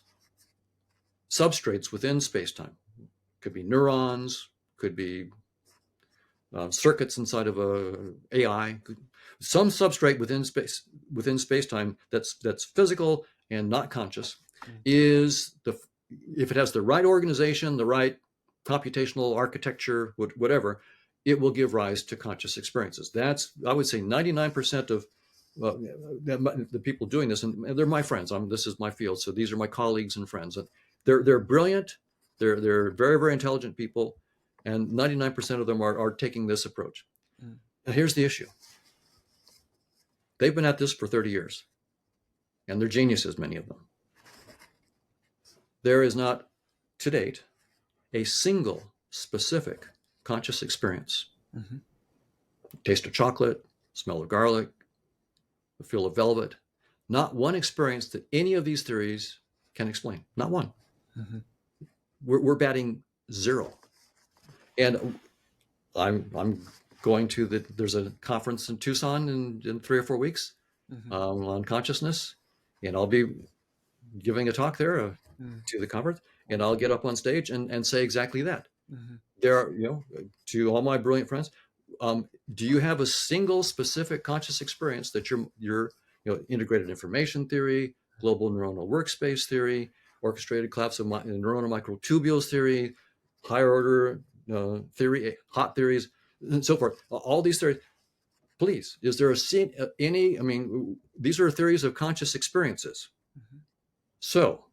substrates within space-time could be neurons, could be circuits inside of a AI, some substrate within space-time that's physical and not conscious is the if it has the right organization, the right computational architecture, whatever, it will give rise to conscious experiences. That's, I would say, 99% of the people doing this, and they're my friends. This is my field, so these are my colleagues and friends. They're brilliant. They're very, very intelligent people, and 99% of them are taking this approach. Mm. And here's the issue: they've been at this for 30 years, and they're geniuses, many of them. There is not, to date, a single specific conscious experience. Hmm. Taste of chocolate, smell of garlic, the feel of velvet. Not one experience that any of these theories can explain. Not one. Hmm. We're batting zero. And I'm going to there's a conference in Tucson in 3 or 4 weeks Hmm. on consciousness, and I'll be giving a talk there Mm. to the conference, and I'll Wonderful. get up on stage and say exactly that. Hmm. There are, to all my brilliant friends, do you have a single specific conscious experience that your integrated information theory, global neuronal workspace theory, orchestrated collapse of neuronal microtubules theory, higher order theory, hot theories, and so forth, all these theories? Please, is there any? I mean, these are theories of conscious experiences. Hmm. So,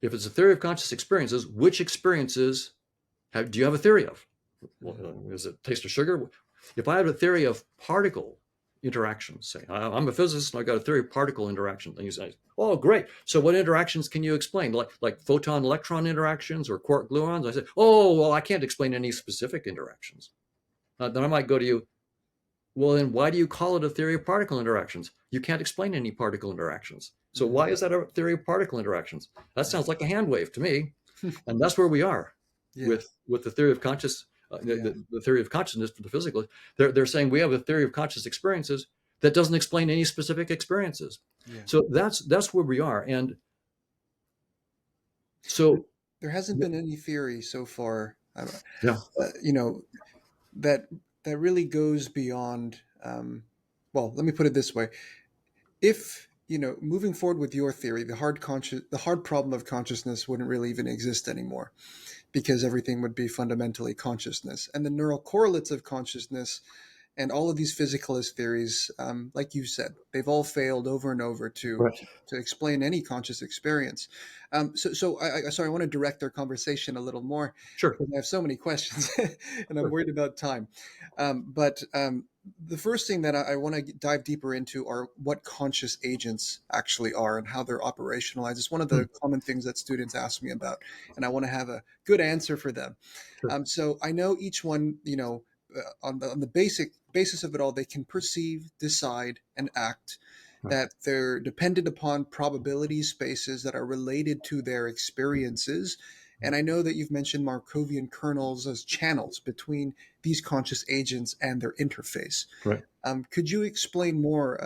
if it's a theory of conscious experiences, which experiences do you have a theory of? Well, Hmm. is it taste of sugar? If I have a theory of particle interactions, say I'm a physicist and I got a theory of particle interactions, and you say, "Oh, great! So what interactions can you explain? Like photon electron interactions or quark gluons?" I say, "Oh, well, I can't explain any specific interactions." Then I might go to you. Well, then why do you call it a theory of particle interactions? You can't explain any particle interactions. So Hmm. why is that a theory of particle interactions? That Yeah. sounds like a hand wave to me. And that's where we are Yeah. with the theory of conscious Yeah. the theory of consciousness for the physical. They're saying we have a theory of conscious experiences that doesn't explain any specific experiences. Yeah. So that's where we are. And There, so there hasn't been any theory so far, yeah, you know, that that really goes beyond. Well, let me put it this way: if moving forward with your theory, the hard problem of consciousness wouldn't really even exist anymore, because everything would be fundamentally consciousness, and the neural correlates of consciousness and all of these physicalist theories, like you said, they've all failed over and over right, to explain any conscious experience. Sorry, I want to direct our conversation a little more sure, because I have so many questions and I'm sure. worried about time. But the first thing that I want to dive deeper into are what conscious agents actually are and how they're operationalized. It's one of Hmm, the common things that students ask me about, and I want to have a good answer for them. sure, So I know each one, on the basis of it all, they can perceive, decide, and act. right. That they're dependent upon probability spaces that are related to their experiences. And I know that you've mentioned Markovian kernels as channels between these conscious agents and their interface. Right. Could you explain more?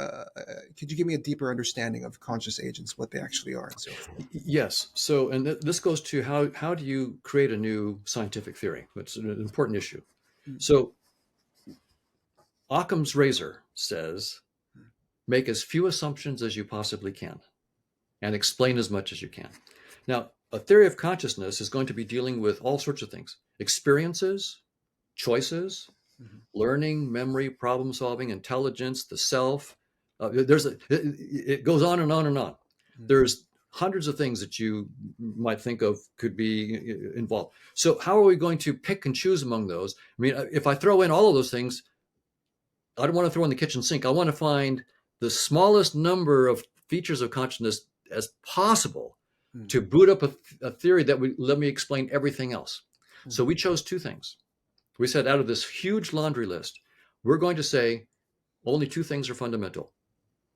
Could you give me a deeper understanding of conscious agents, what they actually are, and so forth? Yes. So, and this goes to how do you create a new scientific theory? It's an important issue. Mm. So, Occam's razor says, make as few assumptions as you possibly can and explain as much as you can. Now, a theory of consciousness is going to be dealing with all sorts of things: experiences, choices, Mhm. learning, memory, problem solving, intelligence, the self. It goes on and on and on. Mm. There's hundreds of things that you might think of could be involved. So how are we going to pick and choose among those? I mean, if I throw in all of those things, I don't want to throw in the kitchen sink. I want to find the smallest number of features of consciousness as possible to boot up a theory that would let me explain everything else. So we chose two things. We said out of this huge laundry list, we're going to say only two things are fundamental: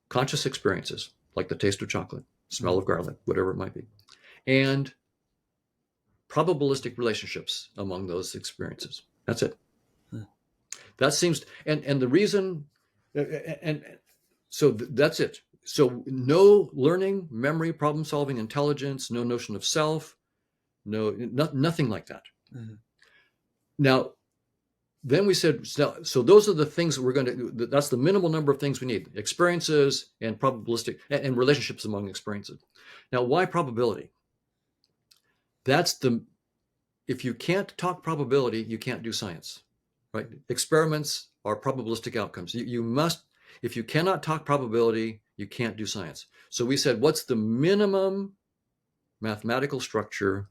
conscious experiences, like the taste of chocolate, smell of garlic, whatever it might be, and probabilistic relationships among those experiences. That's it. That seems, and the reason, and so that's it. So no learning, memory, problem solving, intelligence, no notion of self, nothing like that. Now, then we said, so those are the things that we're going to, that's the minimal number of things we need: experiences and probabilistic and relationships among experiences. Now, why probability? If you can't talk probability, you can't do science, right? Experiments are probabilistic outcomes. You must, if you cannot talk probability, you can't do science. So we said, what's the minimum mathematical structure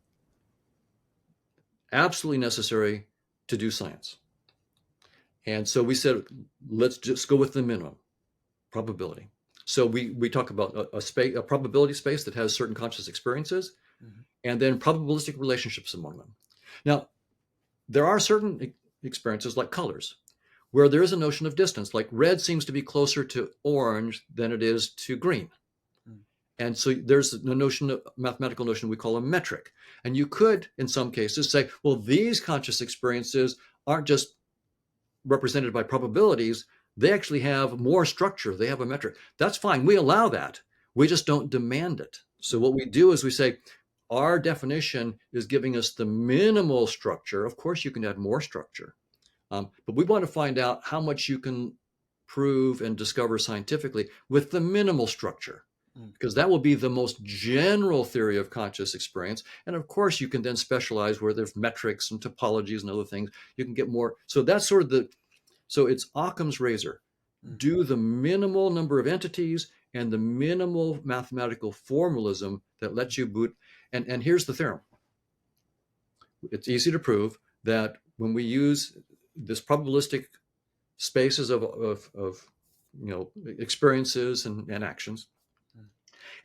absolutely necessary to do science? And so we said, let's just go with the minimum probability. So we talk about a probability space that has certain conscious experiences, and then probabilistic relationships among them. Now, there are certain experiences like colors where there is a notion of distance, like red seems to be closer to orange than it is to green. And so there's a mathematical notion we call a metric. And you could, in some cases, say, well, these conscious experiences aren't just represented by probabilities, they actually have more structure, they have a metric. That's fine, we allow that, we just don't demand it. So what we do is we say, our definition is giving us the minimal structure. Of course, you can add more structure, but we want to find out how much you can prove and discover scientifically with the minimal structure, because that will be the most general theory of conscious experience. And of course, you can then specialize where there's metrics and topologies and other things. You can get more. So that's sort of so it's Occam's razor. Do the minimal number of entities and the minimal mathematical formalism that lets you boot. And here's the theorem. It's easy to prove that when we use this probabilistic spaces of experiences and actions,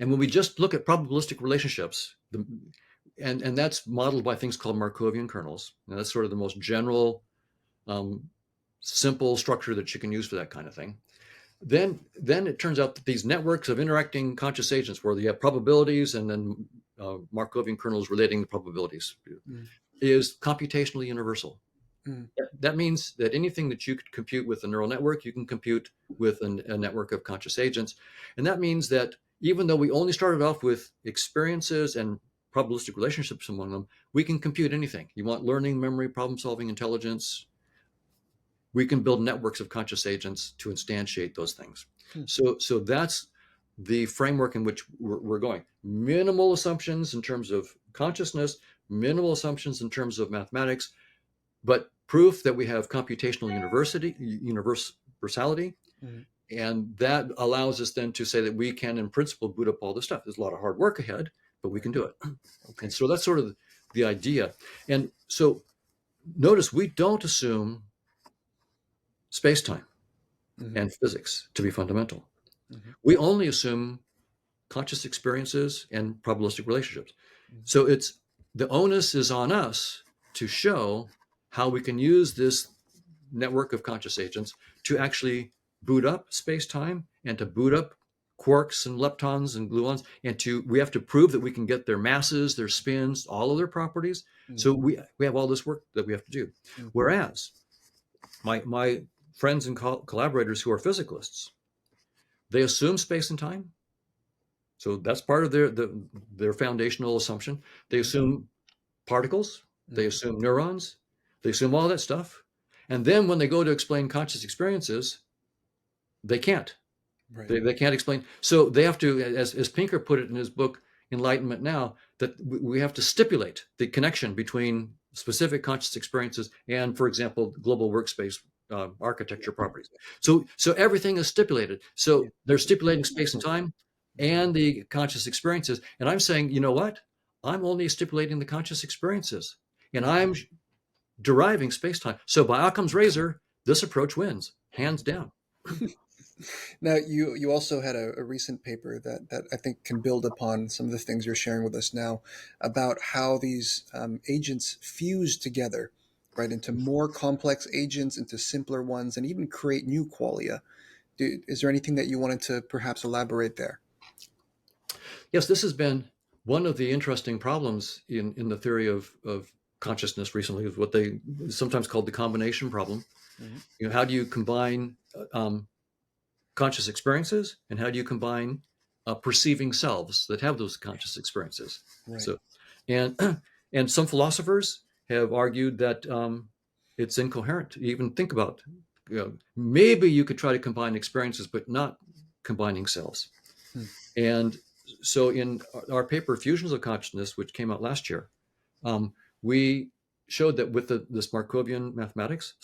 and when we just look at probabilistic relationships, and that's modeled by things called Markovian kernels, and that's sort of the most general, simple structure that you can use for that kind of thing. Then it turns out that these networks of interacting conscious agents, where you have probabilities and then Markovian kernels relating the probabilities, is computationally universal. That means that anything that you could compute with a neural network, you can compute with a network of conscious agents. And that means that even though we only started off with experiences and probabilistic relationships among them, we can compute anything. You want learning, memory, problem solving, intelligence, we can build networks of conscious agents to instantiate those things. So that's the framework in which we're going. Minimal assumptions in terms of consciousness, minimal assumptions in terms of mathematics, but proof that we have computational universality. And that allows us then to say that we can, in principle, boot up all this stuff. There's a lot of hard work ahead, but we can do it. And so that's sort of the idea. And so notice we don't assume space-time and physics to be fundamental. We only assume conscious experiences and probabilistic relationships. So the onus is on us to show how we can use this network of conscious agents to actually boot up space-time and to boot up quarks and leptons and gluons, and we have to prove that we can get their masses, their spins, all of their properties. So we have all this work that we have to do. Whereas my friends and collaborators who are physicalists, they assume space and time. So that's part of their foundational assumption. They assume particles, they assume neurons, they assume all that stuff. And then when they go to explain conscious experiences, they can't. Right. They can't explain. So they have to, as Pinker put it in his book, Enlightenment Now, that we have to stipulate the connection between specific conscious experiences and, for example, global workspace architecture properties. So everything is stipulated. So they're stipulating space and time. and the conscious experiences. And I'm saying, you know what? I'm only stipulating the conscious experiences, and I'm deriving space-time. So by Occam's razor, this approach wins, hands down. Now, you also had a recent paper that I think can build upon some of the things you're sharing with us now about how these agents fuse together, right, into more complex agents, into simpler ones, and even create new qualia. Is there anything that you wanted to perhaps elaborate there? Yes, this has been one of the interesting problems in the theory of consciousness recently, is what they sometimes called the combination problem. Hmm. How do you combine conscious experiences, and how do you combine perceiving selves that have those conscious experiences? Right. So, and and some philosophers have argued that it's incoherent to even think about. Maybe you could try to combine experiences, but not combining selves. Hmm. And so, in our paper "Fusions of Consciousness," which came out last year, we showed that with this Markovian mathematics,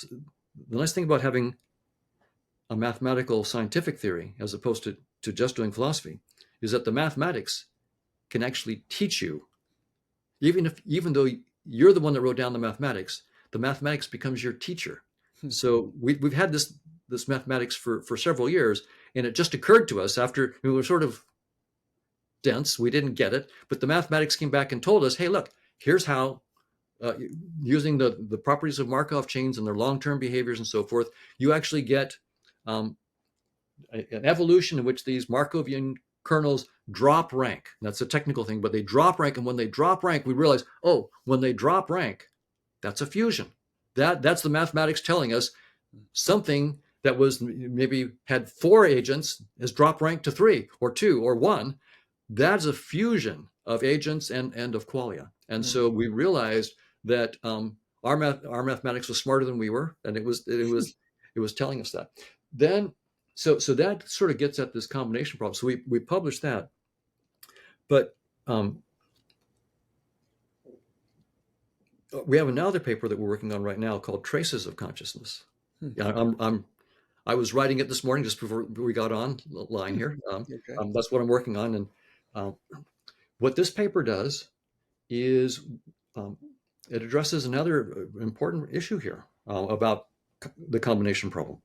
the nice thing about having a mathematical scientific theory as opposed to just doing philosophy is that the mathematics can actually teach you, even though you're the one that wrote down the mathematics becomes your teacher. Hmm. So we've had this mathematics for several years, and it just occurred to us after we were sort of dense, we didn't get it, but the mathematics came back and told us, hey, look, here's how uh, using the properties of Markov chains and their long-term behaviors and so forth, you actually get um, an evolution in which these Markovian kernels drop rank. That's a technical thing, but they drop rank. And when they drop rank, we realize, oh, when they drop rank, that's a fusion. That's the mathematics telling us something that was maybe had 4 agents has dropped rank to 3 or 2 or 1. That's a fusion of agents and of qualia. And Hmm. so we realized that our mathematics was smarter than we were, and it was telling us that. Then so that sort of gets at this combination problem. So we published that, but um, we have another paper that we're working on right now called Traces of Consciousness. Hmm. Yeah, I was writing it this morning just before we got on the line Hmm. here. Okay. That's what I'm working on, and um, what this paper does is um, it addresses another important issue here about the combination problem.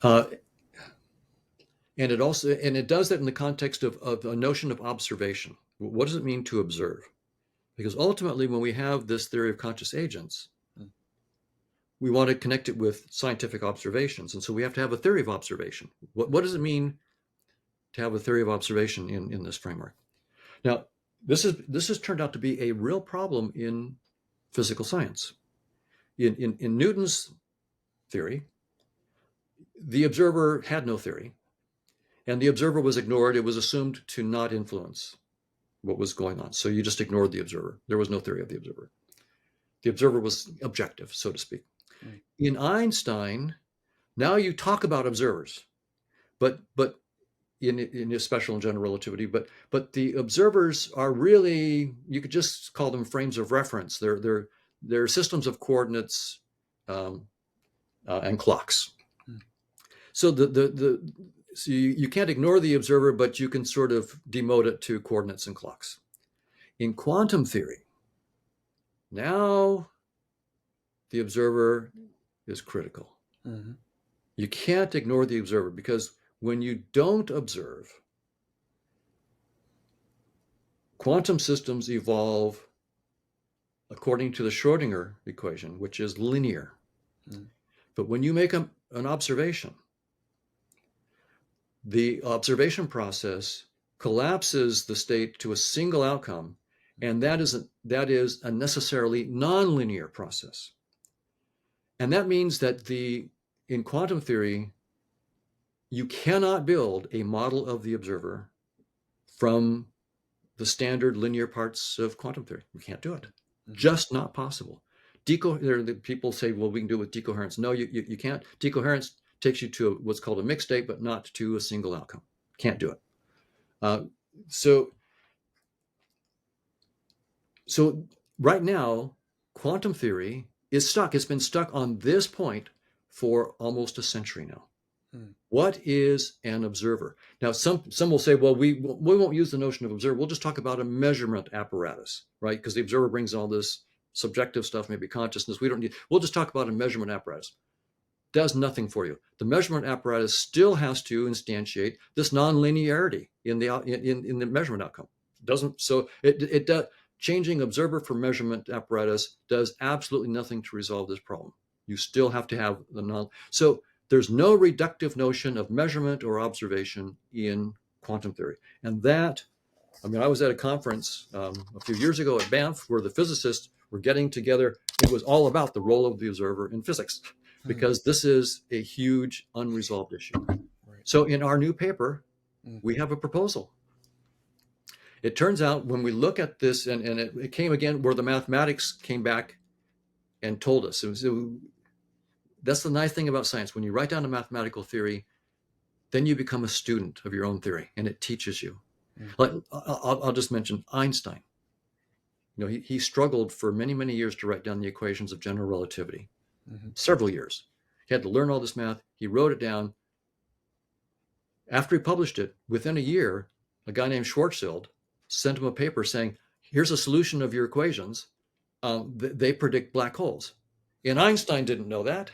Uh, and it does that in the context of a notion of observation. What does it mean to observe? Because ultimately, when we have this theory of conscious agents, Hmm. we want to connect it with scientific observations. And so we have to have a theory of observation. What does it mean to have a theory of observation in this framework? Now, this has turned out to be a real problem in physical science. In Newton's theory, the observer had no theory, and the observer was ignored. It was assumed to not influence what was going on. So you just ignored the observer. There was no theory of the observer. The observer was objective, so to speak. Hmm. In Einstein, now you talk about observers, but in his special and general relativity, but the observers are really, you could just call them frames of reference. They're systems of coordinates um, and clocks. Hmm. So so you can't ignore the observer, but you can sort of demote it to coordinates and clocks. In quantum theory, now the observer is critical. Hmm. You can't ignore the observer because when you don't observe, quantum systems evolve according to the Schrodinger equation, which is linear. Hmm. But when you make an observation, the observation process collapses the state to a single outcome, and that is a necessarily nonlinear process. And that means that in quantum theory, you cannot build a model of the observer from the standard linear parts of quantum theory. We can't do it. Hmm. Just not possible. People say, well, we can do it with decoherence. No, you can't. Decoherence takes you to what's called a mixed state, but not to a single outcome. Can't do it. Uh, so, so right now, quantum theory is stuck. It's been stuck on this point for almost a century now. Mm. What is an observer? Now, some will say, well, we won't use the notion of observer. We'll just talk about a measurement apparatus, right? Because the observer brings all this subjective stuff, maybe consciousness. We don't need. We'll just talk about a measurement apparatus. Does nothing for you. The measurement apparatus still has to instantiate this nonlinearity in the measurement outcome. Doesn't so it does. Changing observer for measurement apparatus does absolutely nothing to resolve this problem. You still have to have the non. So there's no reductive notion of measurement or observation in quantum theory, and that. I mean, I was at a conference a few years ago at Banff where the physicists were getting together. It was all about the role of the observer in physics Mm. because this is a huge unresolved issue. Right. So in our new paper, Mm. we have a proposal. It turns out when we look at this, and it came again where the mathematics came back and told us. That's the nice thing about science. When you write down a mathematical theory, then you become a student of your own theory and it teaches you. Mm. Like I'll just mention Einstein. You know, he struggled for many, many years to write down the equations of general relativity, Mm-hmm. several years. He had to learn all this math. He wrote it down. After he published it, within a year, a guy named Schwarzschild sent him a paper saying, here's a solution of your equations. They predict black holes. And Einstein didn't know that.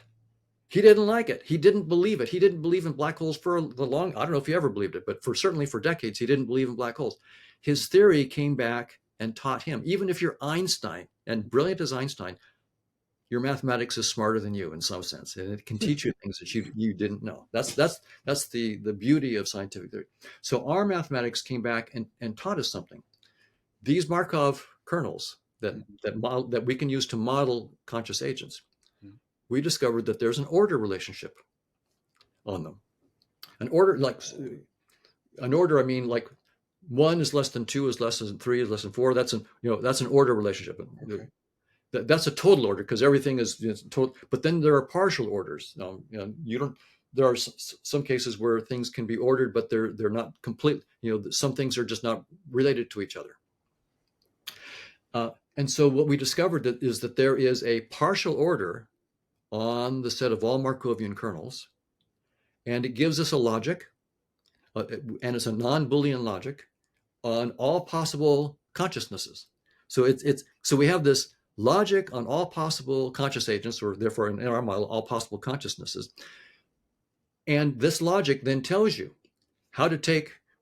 He didn't like it. He didn't believe it. He didn't believe in black holes for the long, I don't know if he ever believed it, but certainly for decades, he didn't believe in black holes. His theory came back and taught him, even if you're Einstein and brilliant as Einstein, your mathematics is smarter than you in some sense, and it can teach you things that you didn't know. That's the beauty of scientific theory. So our mathematics came back and taught us something. These Markov kernels that we can use to model conscious agents, we discovered that there's an order relationship on them. An order, I mean, like one is less than two, is less than three, is less than four. That's an order relationship. Okay. That's a total order because everything is total. But then there are partial orders. You don't. There are some cases where things can be ordered, but they're not complete. Some things are just not related to each other. And so what we discovered is that there is a partial order on the set of all Markovian kernels, and it gives us a logic, and it's a non-Boolean logic on all possible consciousnesses. So we have this logic on all possible conscious agents, or therefore in our model, all possible consciousnesses. And this logic then tells you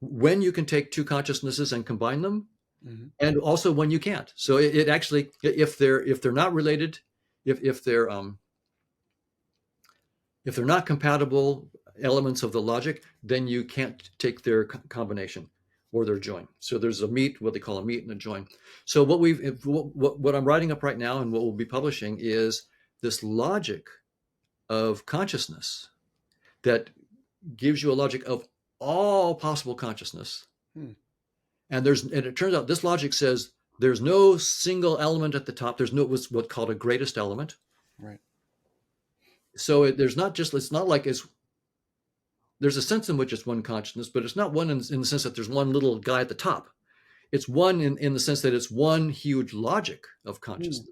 when you can take two consciousnesses and combine them, mm-hmm. and also when you can't. So it actually, if they're not related, if they're not compatible elements of the logic, then you can't take their combination or their join. So there's what they call a meet and a join. So what I'm writing up right now and what we'll be publishing is this logic of consciousness that gives you a logic of all possible consciousness. And it turns out this logic says there's no single element at the top. There's what's called a greatest element. Right. So it's not like there's a sense in which it's one consciousness, but it's not one in the sense that there's one little guy at the top. It's one in the sense that it's one huge logic of consciousness.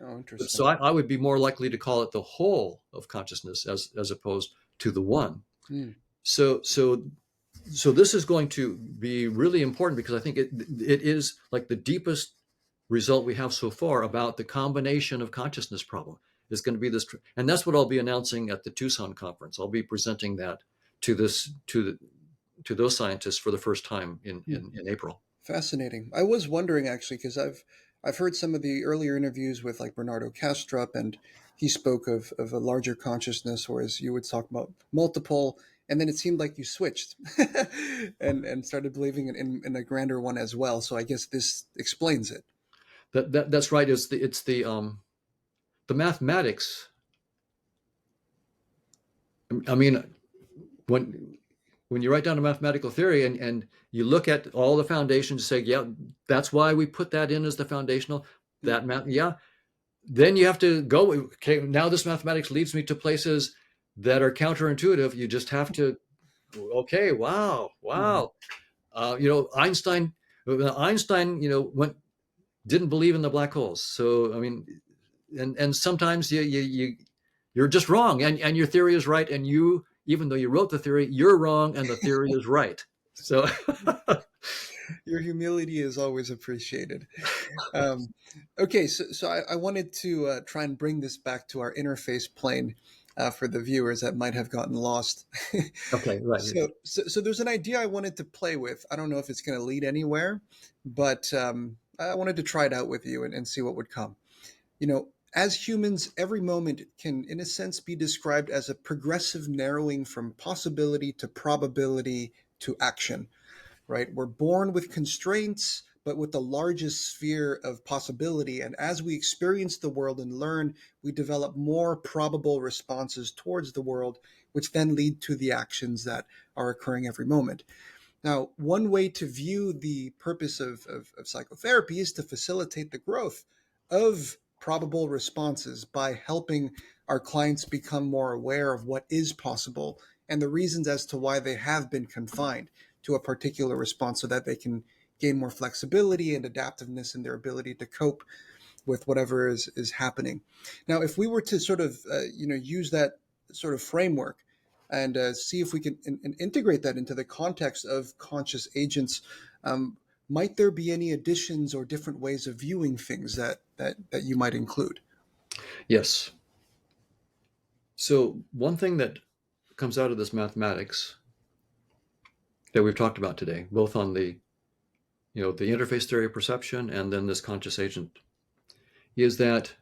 Oh, interesting. So I would be more likely to call it the whole of consciousness as opposed to the one. So this is going to be really important because I think it is like the deepest result we have so far about the combination of consciousness problem is going to be this, and that's what I'll be announcing at the Tucson conference. I'll be presenting that to those scientists for the first time in April. Fascinating. I was wondering actually because I've heard some of the earlier interviews with like Bernardo Kastrup, and he spoke of a larger consciousness, whereas you would talk about multiple, and then it seemed like you switched and started believing in a grander one as well. So I guess this explains it. That's right. It's the mathematics. I mean, when you write down a mathematical theory and you look at all the foundations, say, yeah, that's why we put that in as the foundational, that math, yeah. Then you have to go, okay, now this mathematics leads me to places that are counterintuitive. You just have to, okay, wow. Einstein, didn't believe in the black holes. So, I mean, and sometimes you're just wrong and your theory is right and you even though you wrote the theory, you're wrong and the theory is right. So, Your humility is always appreciated. Um, okay, so I wanted to try and bring this back to our interface plane for the viewers that might have gotten lost. okay, right. So there's an idea I wanted to play with. I don't know if it's going to lead anywhere, but I wanted to try it out with you and see what would come. As humans, every moment can, in a sense, be described as a progressive narrowing from possibility to probability to action, right? We're born with constraints, but with the largest sphere of possibility. And as we experience the world and learn, we develop more probable responses towards the world, which then lead to the actions that are occurring every moment. Now, one way to view the purpose of psychotherapy is to facilitate the growth of probable responses by helping our clients become more aware of what is possible and the reasons as to why they have been confined to a particular response so that they can gain more flexibility and adaptiveness in their ability to cope with whatever is happening. Now, if we were to sort of use that sort of framework and see if we can integrate that into the context of conscious agents, might there be any additions or different ways of viewing things that you might include? Yes. So, one thing that comes out of this mathematics that we've talked about today, both on the interface theory of perception and then this conscious agent, is that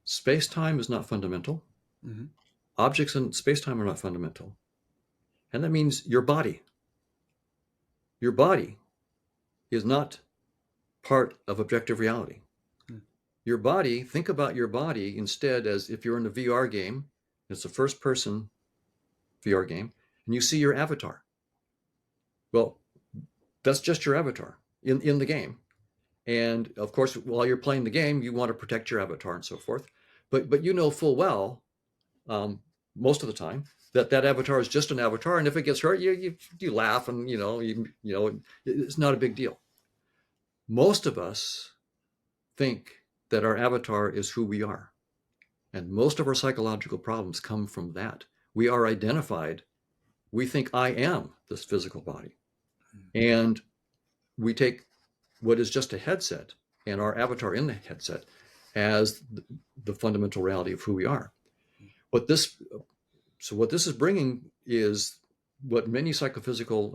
space-time is not fundamental. Mm-hmm. Objects in space-time are not fundamental. And that means your body is not part of objective reality. Your body, think about your body instead as if you're in a VR game, it's a first person VR game, and you see your avatar. Well, that's just your avatar in the game. And of course, while you're playing the game, you want to protect your avatar and so forth. But you know full well, um, most of the time, that avatar is just an avatar, and if it gets hurt, you laugh, and it's not a big deal. Most of us think that our avatar is who we are, and most of our psychological problems come from that. We are identified. We think I am this physical body, and we take what is just a headset and our avatar in the headset as the fundamental reality of who we are. What this what this is bringing is what many psychophysical,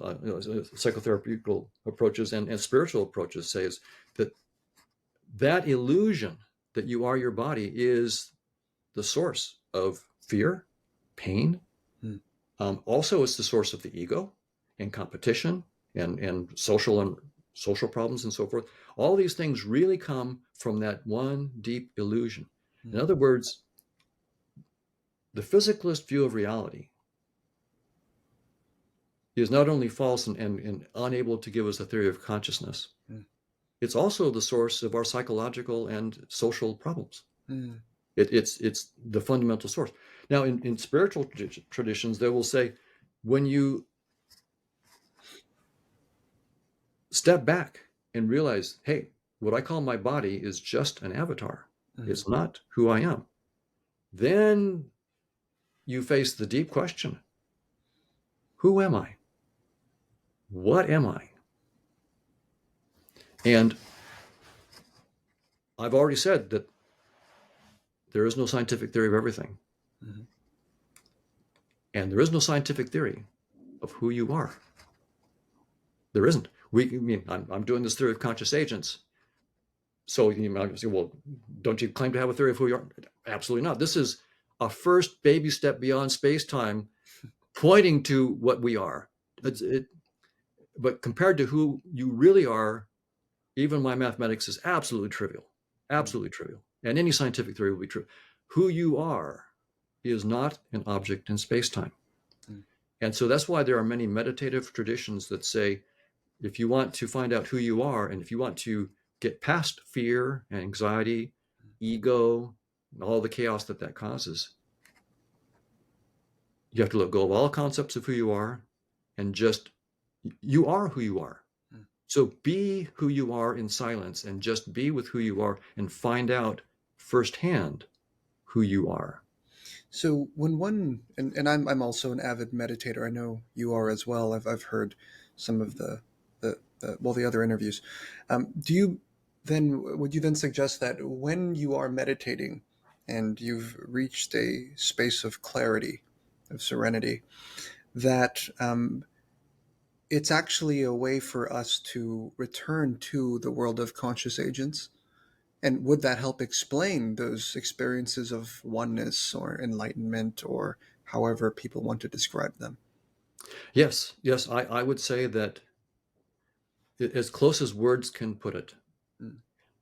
psychotherapeutical approaches and spiritual approaches say is that illusion that you are your body is the source of fear, pain. Also, it's the source of the ego and competition and social problems and so forth. All these things really come from that one deep illusion. In other words, the physicalist view of reality is not only false and unable to give us a theory of consciousness, it's also the source of our psychological and social problems. It's the fundamental source. Now, in spiritual traditions, they will say, when you step back and realize, hey, what I call my body is just an avatar. It's not who I am. Then you face the deep question, who am I? What am I? And I've already said that there is no scientific theory of everything. And there is no scientific theory of who you are. There isn't. I'm doing this theory of conscious agents. So you might say, well, don't you claim to have a theory of who you are? Absolutely not. This is a first baby step beyond space-time, pointing to what we are. But compared to who you really are, even my mathematics is absolutely trivial. Absolutely trivial. And any scientific theory will be true. Who you are is not an object in space-time. And so that's why there are many meditative traditions that say, if you want to find out who you are, and if you want to get past fear and anxiety, ego, and all the chaos that causes, you have to let go of all concepts of who you are and just, you are who you are. So be who you are in silence and just be with who you are and find out firsthand who you are. So when one and I'm also an avid meditator. I know you are as well. I've heard some of the other interviews. Do you then would you then suggest that when you are meditating and you've reached a space of clarity, of serenity, that it's actually a way for us to return to the world of conscious agents? And would that help explain those experiences of oneness or enlightenment or however people want to describe them? Yes, yes, I would say that as close as words can put it, Mm,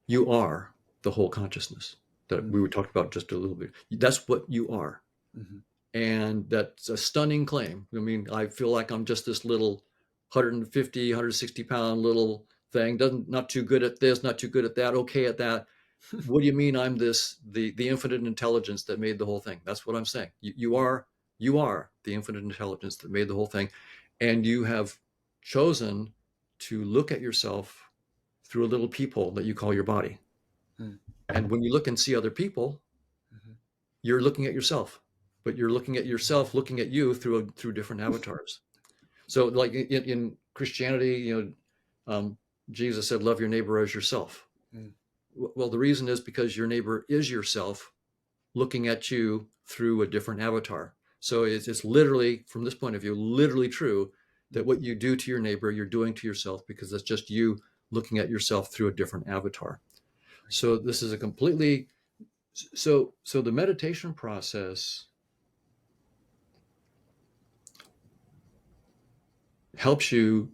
you are the whole consciousness that mm, we were talking about just a little bit. That's what you are. mhm, And that's a stunning claim. I mean, I feel like I'm just this little 150, 160 pound little thing, doesn't not too good at this, not too good at that, okay at that. What do you mean I'm the infinite intelligence that made the whole thing? That's what I'm saying. You are the infinite intelligence that made the whole thing, and you have chosen to look at yourself through a little peephole that you call your body. mm, And when you look and see other people, mhm, you're looking at yourself, but you're looking at yourself looking at you through different avatars. So like in Christianity, um, Jesus said, love your neighbor as yourself. mm, Well, the reason is because your neighbor is yourself looking at you through a different avatar. So it's literally, from this point of view, literally true that mm. what you do to your neighbor, you're doing to yourself because that's just you looking at yourself through a different avatar. Right. So this is a completely so the meditation process helps you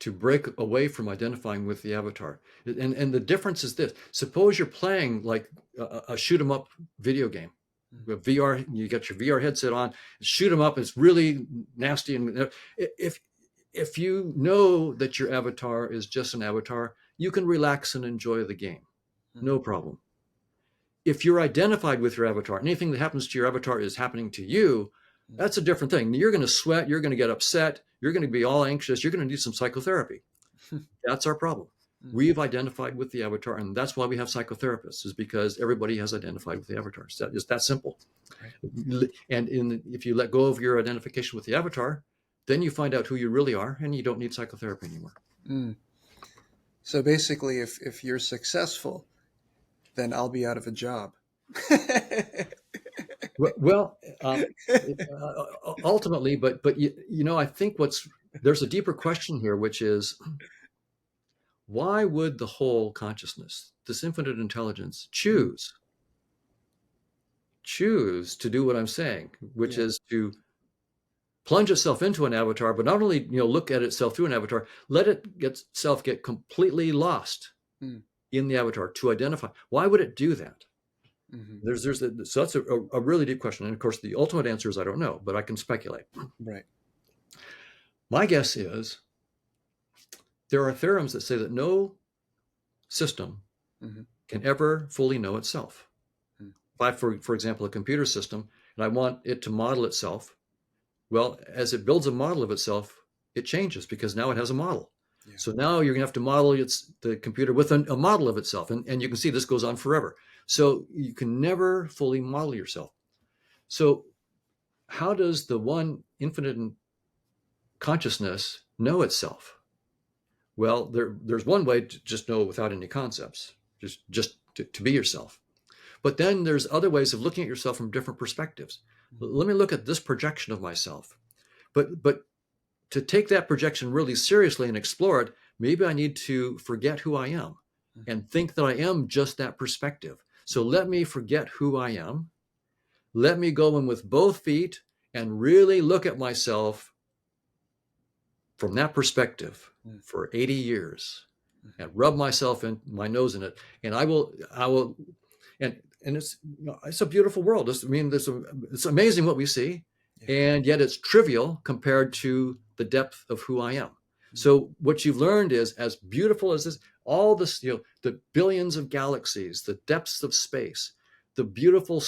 to break away from identifying with the avatar. And the difference is this: suppose you're playing like a shoot 'em up video game. Mm, VR, you got your VR headset on, shoot 'em up. It's really nasty, and if you know that your avatar is just an avatar, you can relax and enjoy the game, mm, no problem. If you're identified with your avatar, anything that happens to your avatar is happening to you, mm, that's a different thing. You're going to sweat, you're going to get upset, you're going to be all anxious, you're going to need some psychotherapy. That's our problem. mm. We've identified with the avatar, and that's why we have psychotherapists, is because everybody has identified with the avatar. It's that simple. Right. And if you let go of your identification with the avatar, then you find out who you really are, and you don't need psychotherapy anymore. Mm. So basically, if you're successful, then I'll be out of a job. Well, ultimately, but I think there's a deeper question here, which is why would the whole consciousness, this infinite intelligence, Mm, choose to do what I'm saying, which yeah. is to plunge itself into an avatar, but not only look at itself through an avatar, let itself get completely lost Mm, in the avatar to identify. Why would it do that? mhm. So that's a really deep question, and of course the ultimate answer is I don't know, but I can speculate. Right. My guess is there are theorems that say that no system Mhm, can ever fully know itself. mm, If I, for example, a computer system, and I want it to model itself, well, as it builds a model of itself, it changes because now it has a model. yeah. So now you're going to have to model the computer with a model of itself. And you can see this goes on forever. So you can never fully model yourself. So, how does the one infinite consciousness know itself? Well, there's one way to just know without any concepts, just to be yourself. But then there's other ways of looking at yourself from different perspectives. Mhm, Let me look at this projection of myself. But to take that projection really seriously and explore it, maybe I need to forget who I am mhm, and think that I am just that perspective. So let me forget who I am. Let me go in with both feet and really look at myself from that perspective mm, for 80 years mhm. and rub myself in my nose in it. And I will, and it's a beautiful world. It's amazing what we see, Yeah. and yet it's trivial compared to the depth of who I am. Mm, So what you've learned is, as beautiful as this, all this, the billions of galaxies, the depths of space, the beautiful,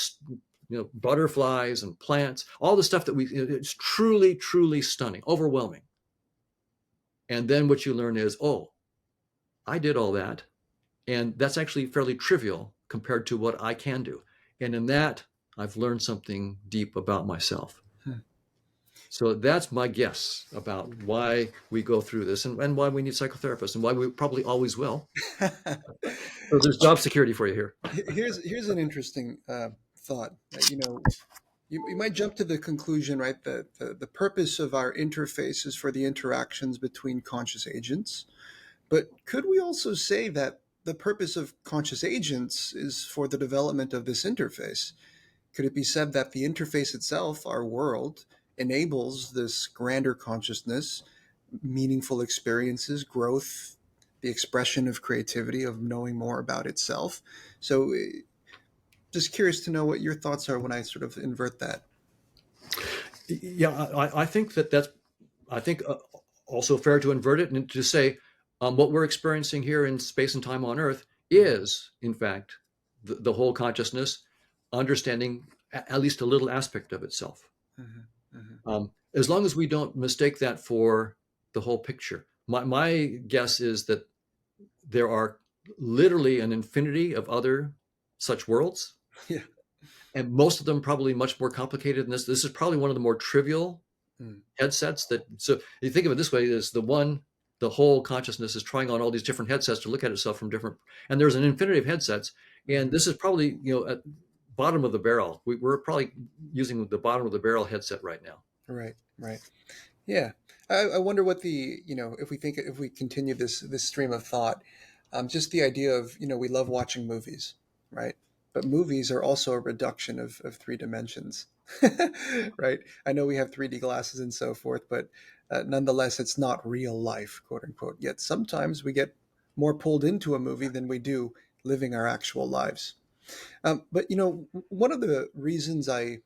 butterflies and plants, all the stuff that it's truly, truly stunning, overwhelming. And then what you learn is, oh, I did all that, and that's actually fairly trivial compared to what I can do. And in that, I've learned something deep about myself. Hmm. So that's my guess about why we go through this and why we need psychotherapists and why we probably always will. So there's job security for you here. Here's an interesting thought. You might jump to the conclusion, right, that the purpose of our interface is for the interactions between conscious agents. But could we also say that the purpose of conscious agents is for the development of this interface? Could it be said that the interface itself, our world, enables this grander consciousness, meaningful experiences, growth, the expression of creativity, of knowing more about itself? So, just curious to know what your thoughts are when I sort of invert that. Yeah, I think that's I think also fair to invert it and to say what we're experiencing here in space and time on Earth is, in fact, the whole consciousness understanding at least a little aspect of itself. Hmm. Hmm. As long as we don't mistake that for the whole picture. My guess is that there are literally an infinity of other such worlds, Yeah. and most of them probably much more complicated than this. This is probably one of the more trivial Mm. headsets that, so you think of it this way, is the whole consciousness is trying on all these different headsets to look at itself from different, and there's an infinity of headsets, and Mhm. this is probably, at bottom of the barrel. We're probably using the bottom of the barrel headset right now. Right, right. Yeah. I wonder what if we continue this stream of thought, just the idea of, we love watching movies, right? But movies are also a reduction of three dimensions, right? I know we have 3D glasses and so forth, but nonetheless, it's not real life, quote unquote. Yet sometimes we get more pulled into a movie than we do living our actual lives. But one of the reasons I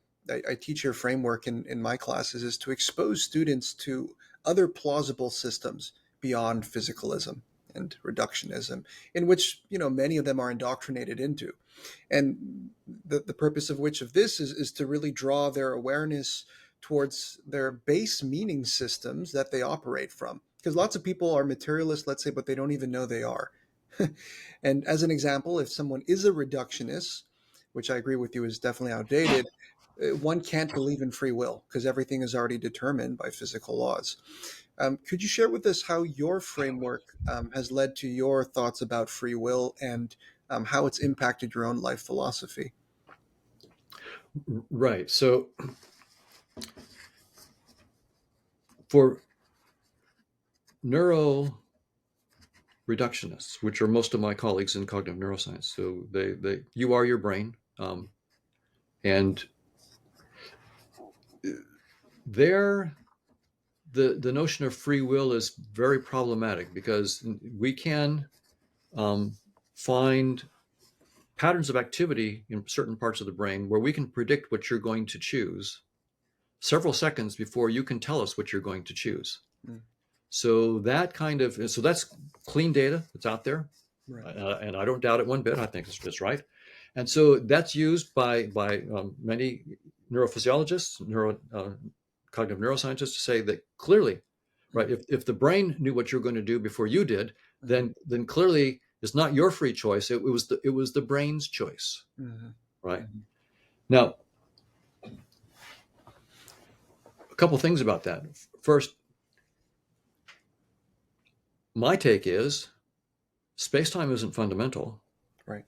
teach your framework in my classes is to expose students to other plausible systems beyond physicalism and reductionism, in which many of them are indoctrinated into, and the purpose of which of this is to really draw their awareness towards their base meaning systems that they operate from. Because lots of people are materialists, let's say, but they don't even know they are. And as an example, if someone is a reductionist, which I agree with you is definitely outdated, one can't believe in free will because everything is already determined by physical laws. Could you share with us how your framework has led to your thoughts about free will and how it's impacted your own life philosophy? Right. So for neuro reductionists, which are most of my colleagues in cognitive neuroscience, so you are your brain, and there the notion of free will is very problematic because we can um, find patterns of activity in certain parts of the brain where we can predict what you're going to choose several seconds before you can tell us what you're going to choose. Mm. So that's clean data that's out there, Right. and I don't doubt it one bit. I think it's right, and so that's used by many neurophysiologists, cognitive neuroscientists to say that clearly, right? Mm. If the brain knew what you're going to do before you did, Mm. then clearly it's not your free choice. It was the brain's choice, Mm. right? Mm. Now, a couple things about that. First, my take is space-time isn't fundamental. Right.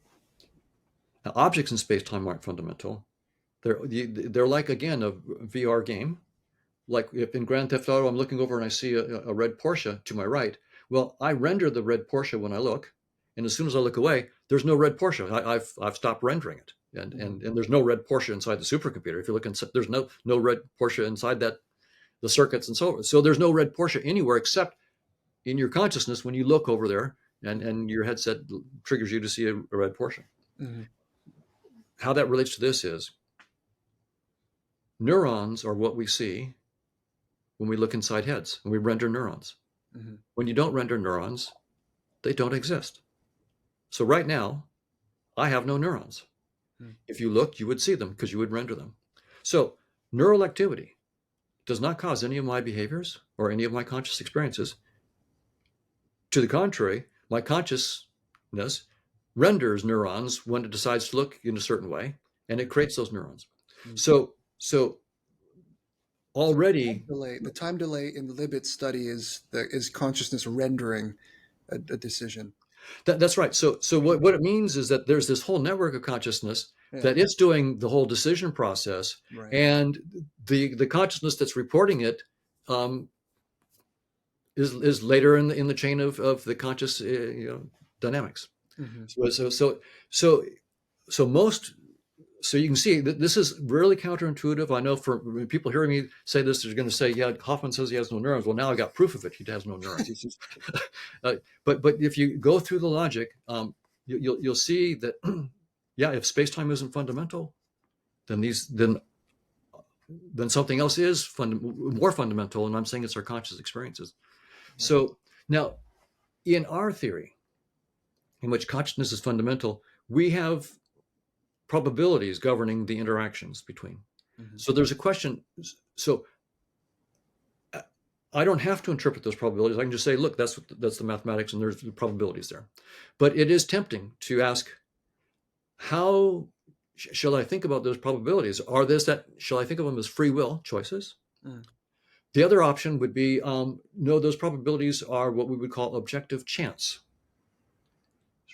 Now, objects in space-time aren't fundamental. They're like, again, a VR game. Like if in Grand Theft Auto I'm looking over and I see a red Porsche to my right, well, I render the red Porsche when I look, and as soon as I look away, there's no red Porsche. I've stopped rendering it, Mm. and there's no red Porsche inside the supercomputer. If you look inside, there's no red Porsche inside that the circuits and so on. So there's no red Porsche anywhere except in your consciousness when you look over there, and your headset triggers you to see a red Porsche. Mm. How that relates to this is neurons are what we see when we look inside heads and we render neurons. Mm. When you don't render neurons, they don't exist. So right now, I have no neurons. Mm. If you looked, you would see them because you would render them. So neural activity does not cause any of my behaviors or any of my conscious experiences. To the contrary, my consciousness renders neurons when it decides to look in a certain way, and it creates those neurons. Mm. So already, The time delay in the Libet study is consciousness rendering a decision. that's right. So what it means is that there's this whole network of consciousness Yeah, that it's doing the whole decision process, right. and the consciousness that's reporting it um, is later in the chain of the conscious dynamics. Hmm. So so so so so most so you can see that this is really counterintuitive. I know for when people hearing me say this, they're going to say, "Yeah, Hoffman says he has no neurons." Well, now I got proof of it. He has no neurons. He's just, but if you go through the logic, you'll see that yeah, if space time isn't fundamental, then then something else is more fundamental, and I'm saying it's our conscious experiences. So now, in our theory, in which consciousness is fundamental, we have probabilities governing the interactions between. Hmm. So there's a question. So I don't have to interpret those probabilities. I can just say, look, that's the mathematics, and there's the probabilities there. But it is tempting to ask, how shall I think about those probabilities? Shall I think of them as free will choices? Mm. The other option would be, no, those probabilities are what we would call objective chance,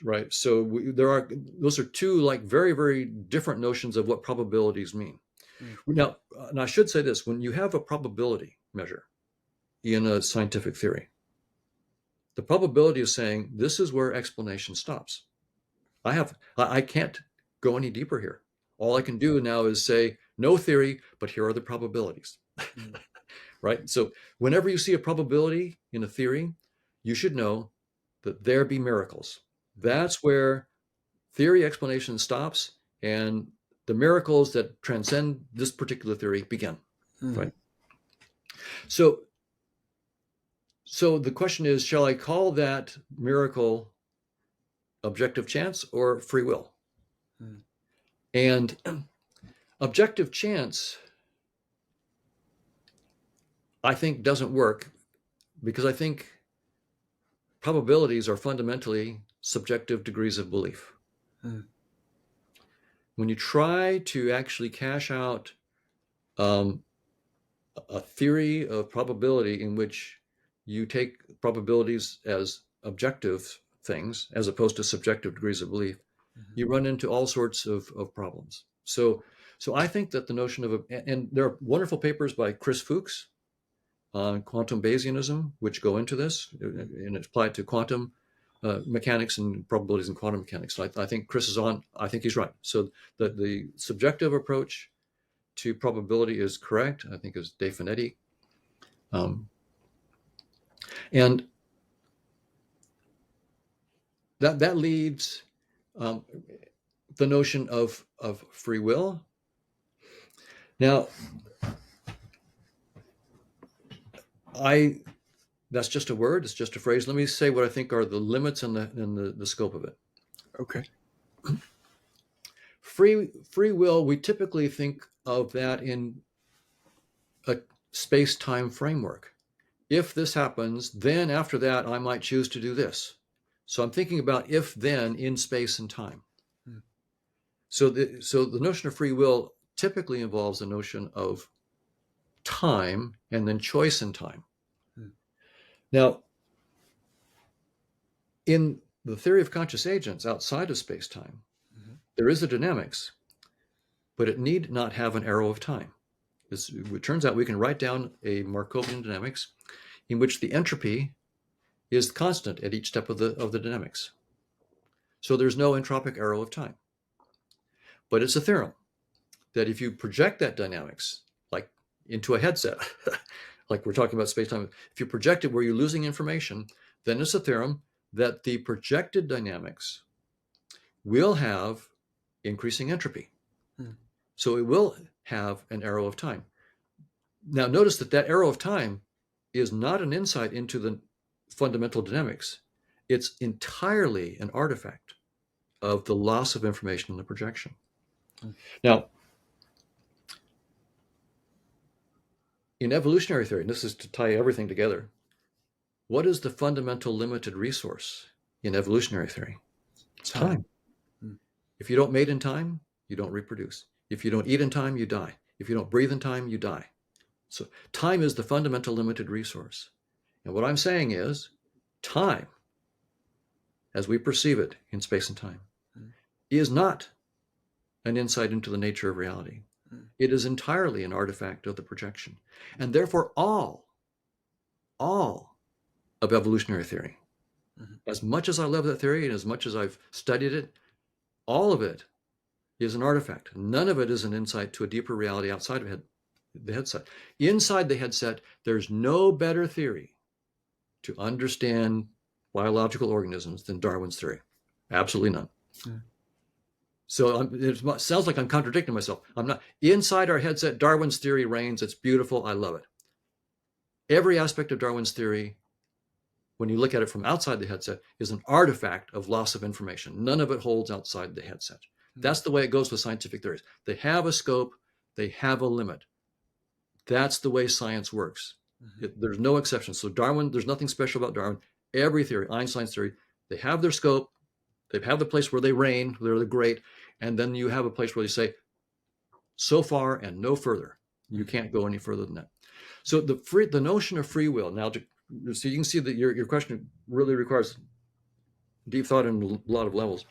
right? So those are two like very, very different notions of what probabilities mean. Mm. Now, and I should say this: when you have a probability measure in a scientific theory, the probability is saying this is where explanation stops. I can't go any deeper here. All I can do now is say no theory, but here are the probabilities, Mm. right? So whenever you see a probability in a theory, you should know that there be miracles. Mm. That's where theory explanation stops, and the miracles that transcend this particular theory begin, Mm. right? So so the question is, shall I call that miracle objective chance or free will? Mm. And objective chance, I think, doesn't work because I think probabilities are fundamentally subjective degrees of belief. Mm. When you try to actually cash out um, a theory of probability in which you take probabilities as objective things as opposed to subjective degrees of belief, Mhm. you run into all sorts of problems. So I think that the notion of and there are wonderful papers by Chris Fuchs on quantum Bayesianism, which go into this and it's applied to quantum mechanics and probabilities in quantum mechanics. So I think Chris is on. I think he's right. So the subjective approach to probability is correct. I think is De Finetti, um, and that leaves um, the notion of free will. Now, I that's just a word. It's just a phrase. Let me say what I think are the limits and the scope of it. Okay. Free will. We typically think of that in a space-time framework. If this happens, then after that, I might choose to do this. So I'm thinking about if then in space and time. Mm. So the notion of free will typically involves the notion of time and then choice in time. Mm. Now, in the theory of conscious agents outside of space-time, Mhm. there is a dynamics, but it need not have an arrow of time. It turns out we can write down a Markovian dynamics in which the entropy is constant at each step of the dynamics. So there's no entropic arrow of time. But it's a theorem that if you project that dynamics, like into a headset, like we're talking about space-time, if you project it where you're losing information, then it's a theorem that the projected dynamics will have increasing entropy. Mm. So it will have an arrow of time. Now, notice that arrow of time is not an insight into the fundamental dynamics. It's entirely an artifact of the loss of information in the projection. Mm. Now, in evolutionary theory, and this is to tie everything together, what is the fundamental limited resource in evolutionary theory? It's Time. time. Mm. If you don't mate in time, you don't reproduce. If you don't eat in time, you die. If you don't breathe in time, you die. So time is the fundamental limited resource. And what I'm saying is time, as we perceive it in space and time, Mm. is not an insight into the nature of reality. Mm. It is entirely an artifact of the projection. And therefore, all of evolutionary theory, Mhm. as much as I love that theory and as much as I've studied it, all of it is an artifact. None of it is an insight to a deeper reality outside of the headset. Inside the headset, there's no better theory to understand biological organisms than Darwin's theory. Absolutely none. Mm. So it sounds like I'm contradicting myself. I'm not. Inside our headset, Darwin's theory reigns. It's beautiful. I love it. Every aspect of Darwin's theory, when you look at it from outside the headset, is an artifact of loss of information. None of it holds outside the headset. Mm. That's the way it goes with scientific theories. They have a scope, they have a limit. That's the way science works. Mhm. There's no exception. So Darwin, there's nothing special about Darwin. Every theory, Einstein's theory, they have their scope, they have the place where they reign, they're the great, and then you have a place where you say, so far and no further. You can't go any further than that. So the notion of free will, now so you can see that your question really requires deep thought in a lot of levels.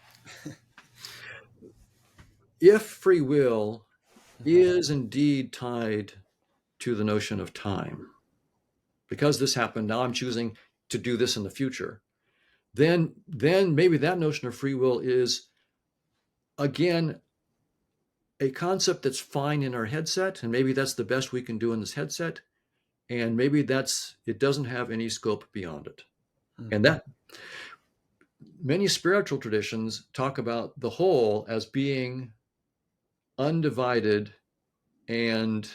If free will is indeed tied to the notion of time, because this happened, now I'm choosing to do this in the future, then maybe that notion of free will is again a concept that's fine in our headset, and maybe that's the best we can do in this headset, and maybe it doesn't have any scope beyond it. Mm. And that many spiritual traditions talk about the whole as being undivided, and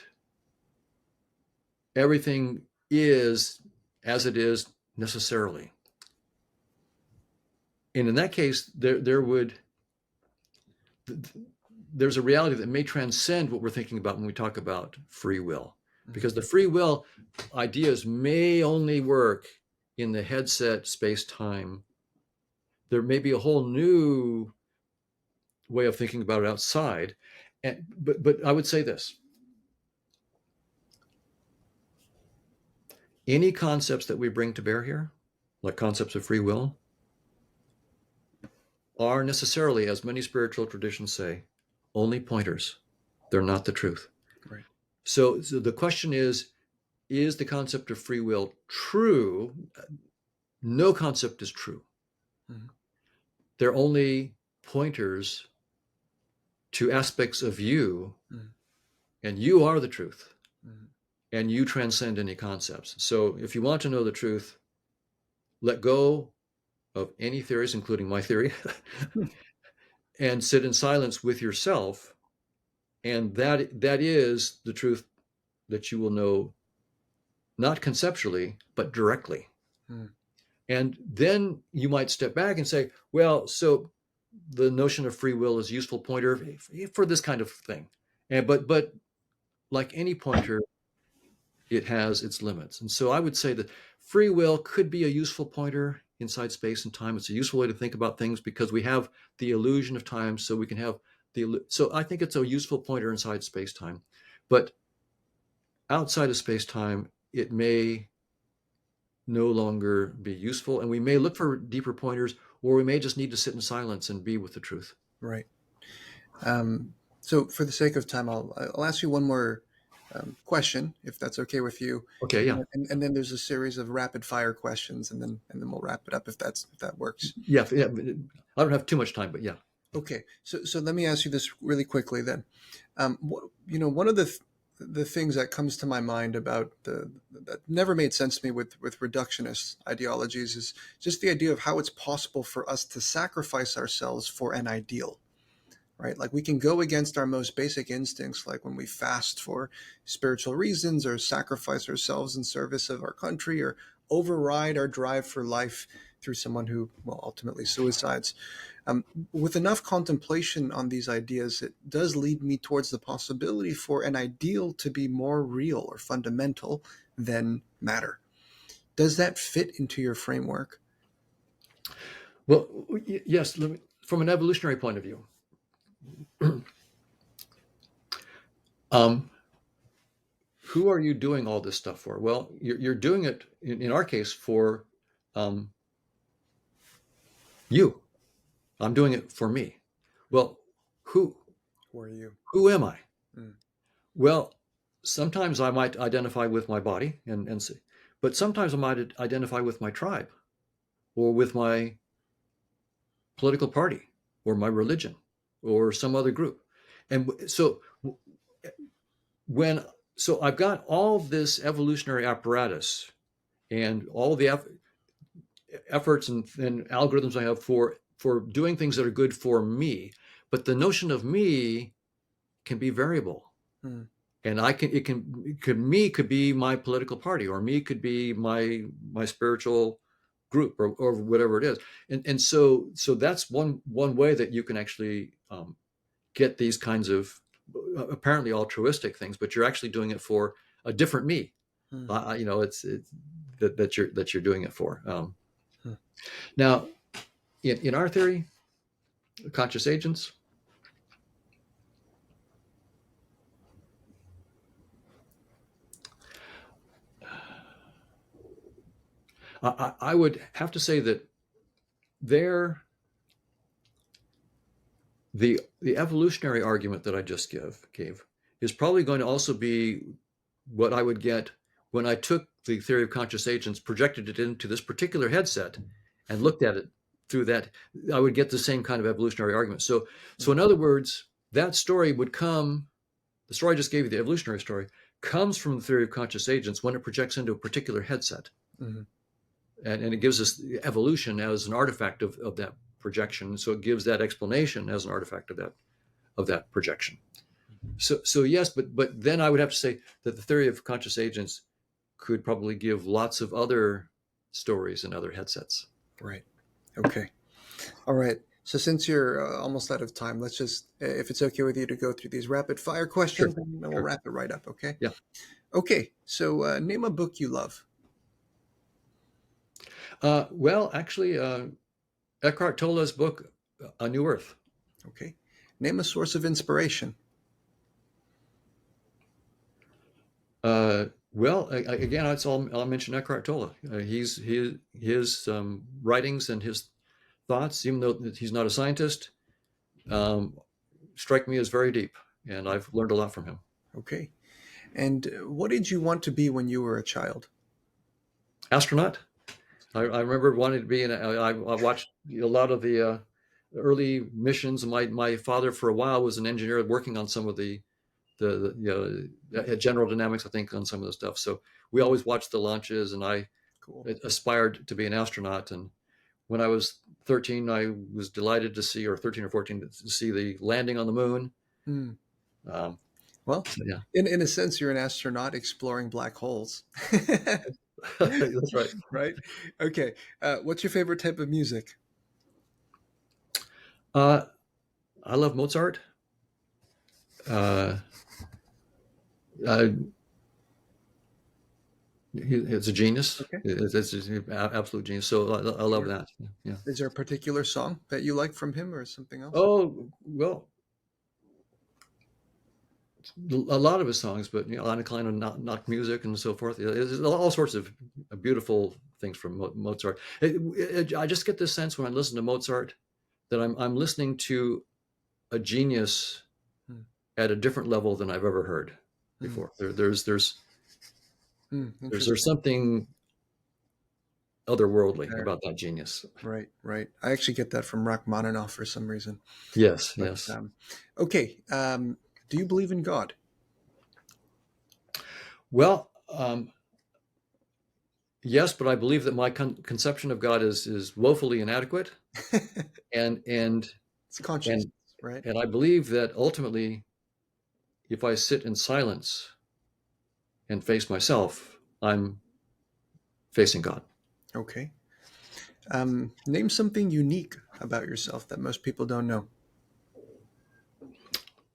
everything is as it is necessarily. And in that case, there's a reality that may transcend what we're thinking about when we talk about free will, because the free will ideas may only work in the headset space-time. There may be a whole new way of thinking about it outside. But I would say this: any concepts that we bring to bear here, like concepts of free will, are necessarily, as many spiritual traditions say, only pointers. They're not the truth. Right. So the question is the concept of free will true? No concept is true. Mhm. They're only pointers to aspects of you, Mhm. and you are the truth, Mhm. and you transcend any concepts. So if you want to know the truth, let go of any theories, including my theory, and sit in silence with yourself, and that is the truth that you will know, not conceptually but directly. Mhm. And then you might step back and say, well, so the notion of free will is a useful pointer for this kind of thing. But like any pointer, it has its limits. And so I would say that free will could be a useful pointer inside space and time. It's a useful way to think about things because we have the illusion of time, so we can have so I think it's a useful pointer inside space time. But outside of space time, it may no longer be useful, and we may look for deeper pointers, or we may just need to sit in silence and be with the truth. Right. So, for the sake of time, I'll ask you one more question, if that's okay with you, Okay, yeah. and then there's a series of rapid fire questions, and then we'll wrap it up if that works. Yeah. I don't have too much time, but yeah. Okay. So let me ask you this really quickly then. One of the things that comes to my mind about that never made sense to me with reductionist ideologies is just the idea of how it's possible for us to sacrifice ourselves for an ideal, right? Like we can go against our most basic instincts, like when we fast for spiritual reasons or sacrifice ourselves in service of our country or override our drive for life through someone who, well, ultimately suicides. Um, with enough contemplation on these ideas, it does lead me towards the possibility for an ideal to be more real or fundamental than matter. Does that fit into your framework? Well, yes. From an evolutionary point of view, Um, who are you doing all this stuff for? Well, you're doing it in our case for um, you. I'm doing it for me. Well, who Who are you? who am I? Mm. Well, sometimes I might identify with my body and see, but sometimes I might identify with my tribe or with my political party or my religion or some other group. And so when so I've got all this evolutionary apparatus and all the efforts and algorithms I have for doing things that are good for me, but the notion of me can be variable. Mm. And it could be my political party, or me could be my spiritual group, or whatever it is. And so that's one way that you can actually get these kinds of apparently altruistic things, but you're actually doing it for a different me. Mm. It's that you're doing it for. Mm. Now, in our theory, conscious agents, I would have to say that they're the evolutionary argument that I just gave is probably going to also be what I would get when I took the theory of conscious agents, projected it into this particular headset, and looked at it through that. I would get the same kind of evolutionary argument. So Mm. in other words, that story would come. The story I just gave you, the evolutionary story, comes from the theory of conscious agents when it projects into a particular headset, Mm. and it gives us evolution as an artifact of that projection. So it gives that explanation as an artifact of that projection. So yes, but then I would have to say that the theory of conscious agents could probably give lots of other stories and other headsets. Right. Okay. All right. So since you're almost out of time, let's just, if it's okay with you, to go through these rapid fire Sure, questions, and then we'll sure. wrap it right up. Okay. Yeah. Okay. So name a book you love. Well, actually, Eckhart Tolle's book, A New Earth. Okay. Name a source of inspiration. Well, again, I'll mention Eckhart Tolle. His writings and his thoughts, even though he's not a scientist, um, strike me as very deep, and I've learned a lot from him. Okay. And what did you want to be when you were a child? Astronaut. I remember wanting to be in. I watched a lot of the early missions. My father, for a while, was an engineer working on some of the General Dynamics, I think, on some of the stuff. So we Hmm. always watched the launches, and I Cool. aspired to be an astronaut. And when I was 13, I was delighted to see, or 13 or 14, to see the landing on the moon. Hmm. Um, Well, so yeah, in a sense, you're an astronaut exploring black holes. that's right. Right? Okay. What's your favorite type of music? Uh, I love Mozart. Uh, uh, it's a genius. Okay. It's an absolute genius. So I love Sure. that. Yeah. Is there a particular song that you like from him or something else? Oh well, a lot of his songs, but Anna Klein and knock music and so forth. There's all sorts of beautiful things from Mozart. I just get this sense when I listen to Mozart that I'm listening to a genius Hmm. at a different level than I've ever heard Hmm. before. There's Interesting. something otherworldly There. about that genius. Right, right. I actually get that from Rachmaninoff for some reason. Yes, But yes. okay. Do you believe in God? Well, yes, but I believe that my conception of God is woefully inadequate, and and It's conscious, and right? and I believe that ultimately, if I sit in silence and face myself, I'm facing God. Okay. Name something unique about yourself that most people don't know.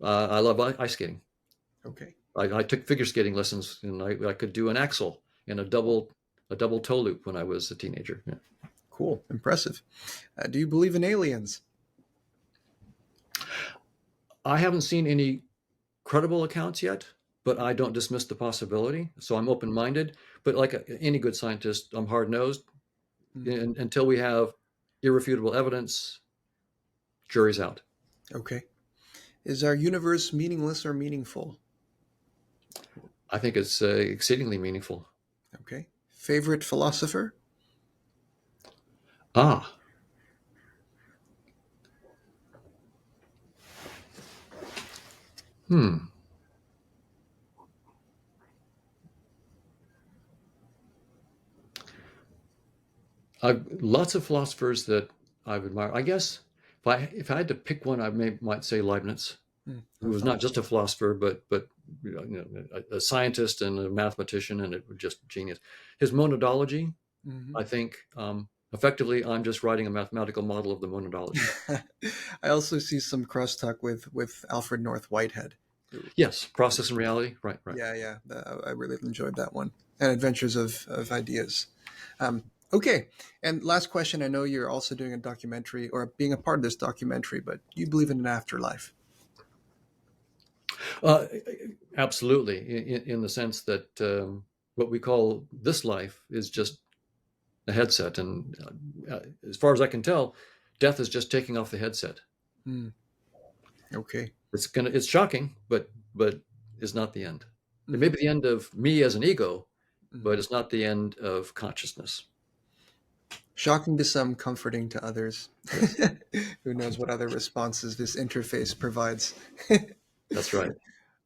I love ice skating. Okay. I took figure skating lessons, and I could do an axel and a double toe loop when I was a teenager. Yeah. Cool. Impressive. Do you believe in aliens? I haven't seen any credible accounts yet, but I don't dismiss the possibility. So I'm open-minded. But like any good scientist, I'm hard-nosed. Mm. Until we have irrefutable evidence, jury's out. Okay. Is our universe meaningless or meaningful? I think it's exceedingly meaningful. Okay. Favorite philosopher? Ah, hmm. I've lots of philosophers that I've admired. I guess if I had to pick one, might say Leibniz, Mm. who was not just a philosopher, but a scientist and a mathematician, and it was just genius. His monadology, Hmm. I think, effectively, I'm just writing a mathematical model of the monadology. I also see some crosstalk with Alfred North Whitehead. Yes, process and reality. Right, right. Yeah, yeah, I really enjoyed that one. And Adventures of Ideas. Okay, and last question. I know you're also doing a documentary or being a part of this documentary, but do you believe in an afterlife? Uh, Absolutely, in the sense that what we call this life is just a headset, and as far as I can tell, death is just taking off the headset. Hmm. Okay. It's shocking, but it's not the end. It may Hmm. be the end of me as an ego, Hmm. but it's not the end of consciousness. Shocking to some, comforting to others. Yes, Who knows what other responses this interface provides? that's right.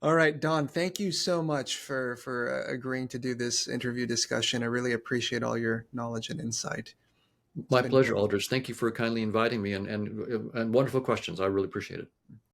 All right, Don, thank you so much for agreeing to do this interview discussion. I really appreciate all your knowledge and insight. It's My been pleasure, great. Aldrich. Thank you for kindly inviting me and wonderful questions. I really appreciate it.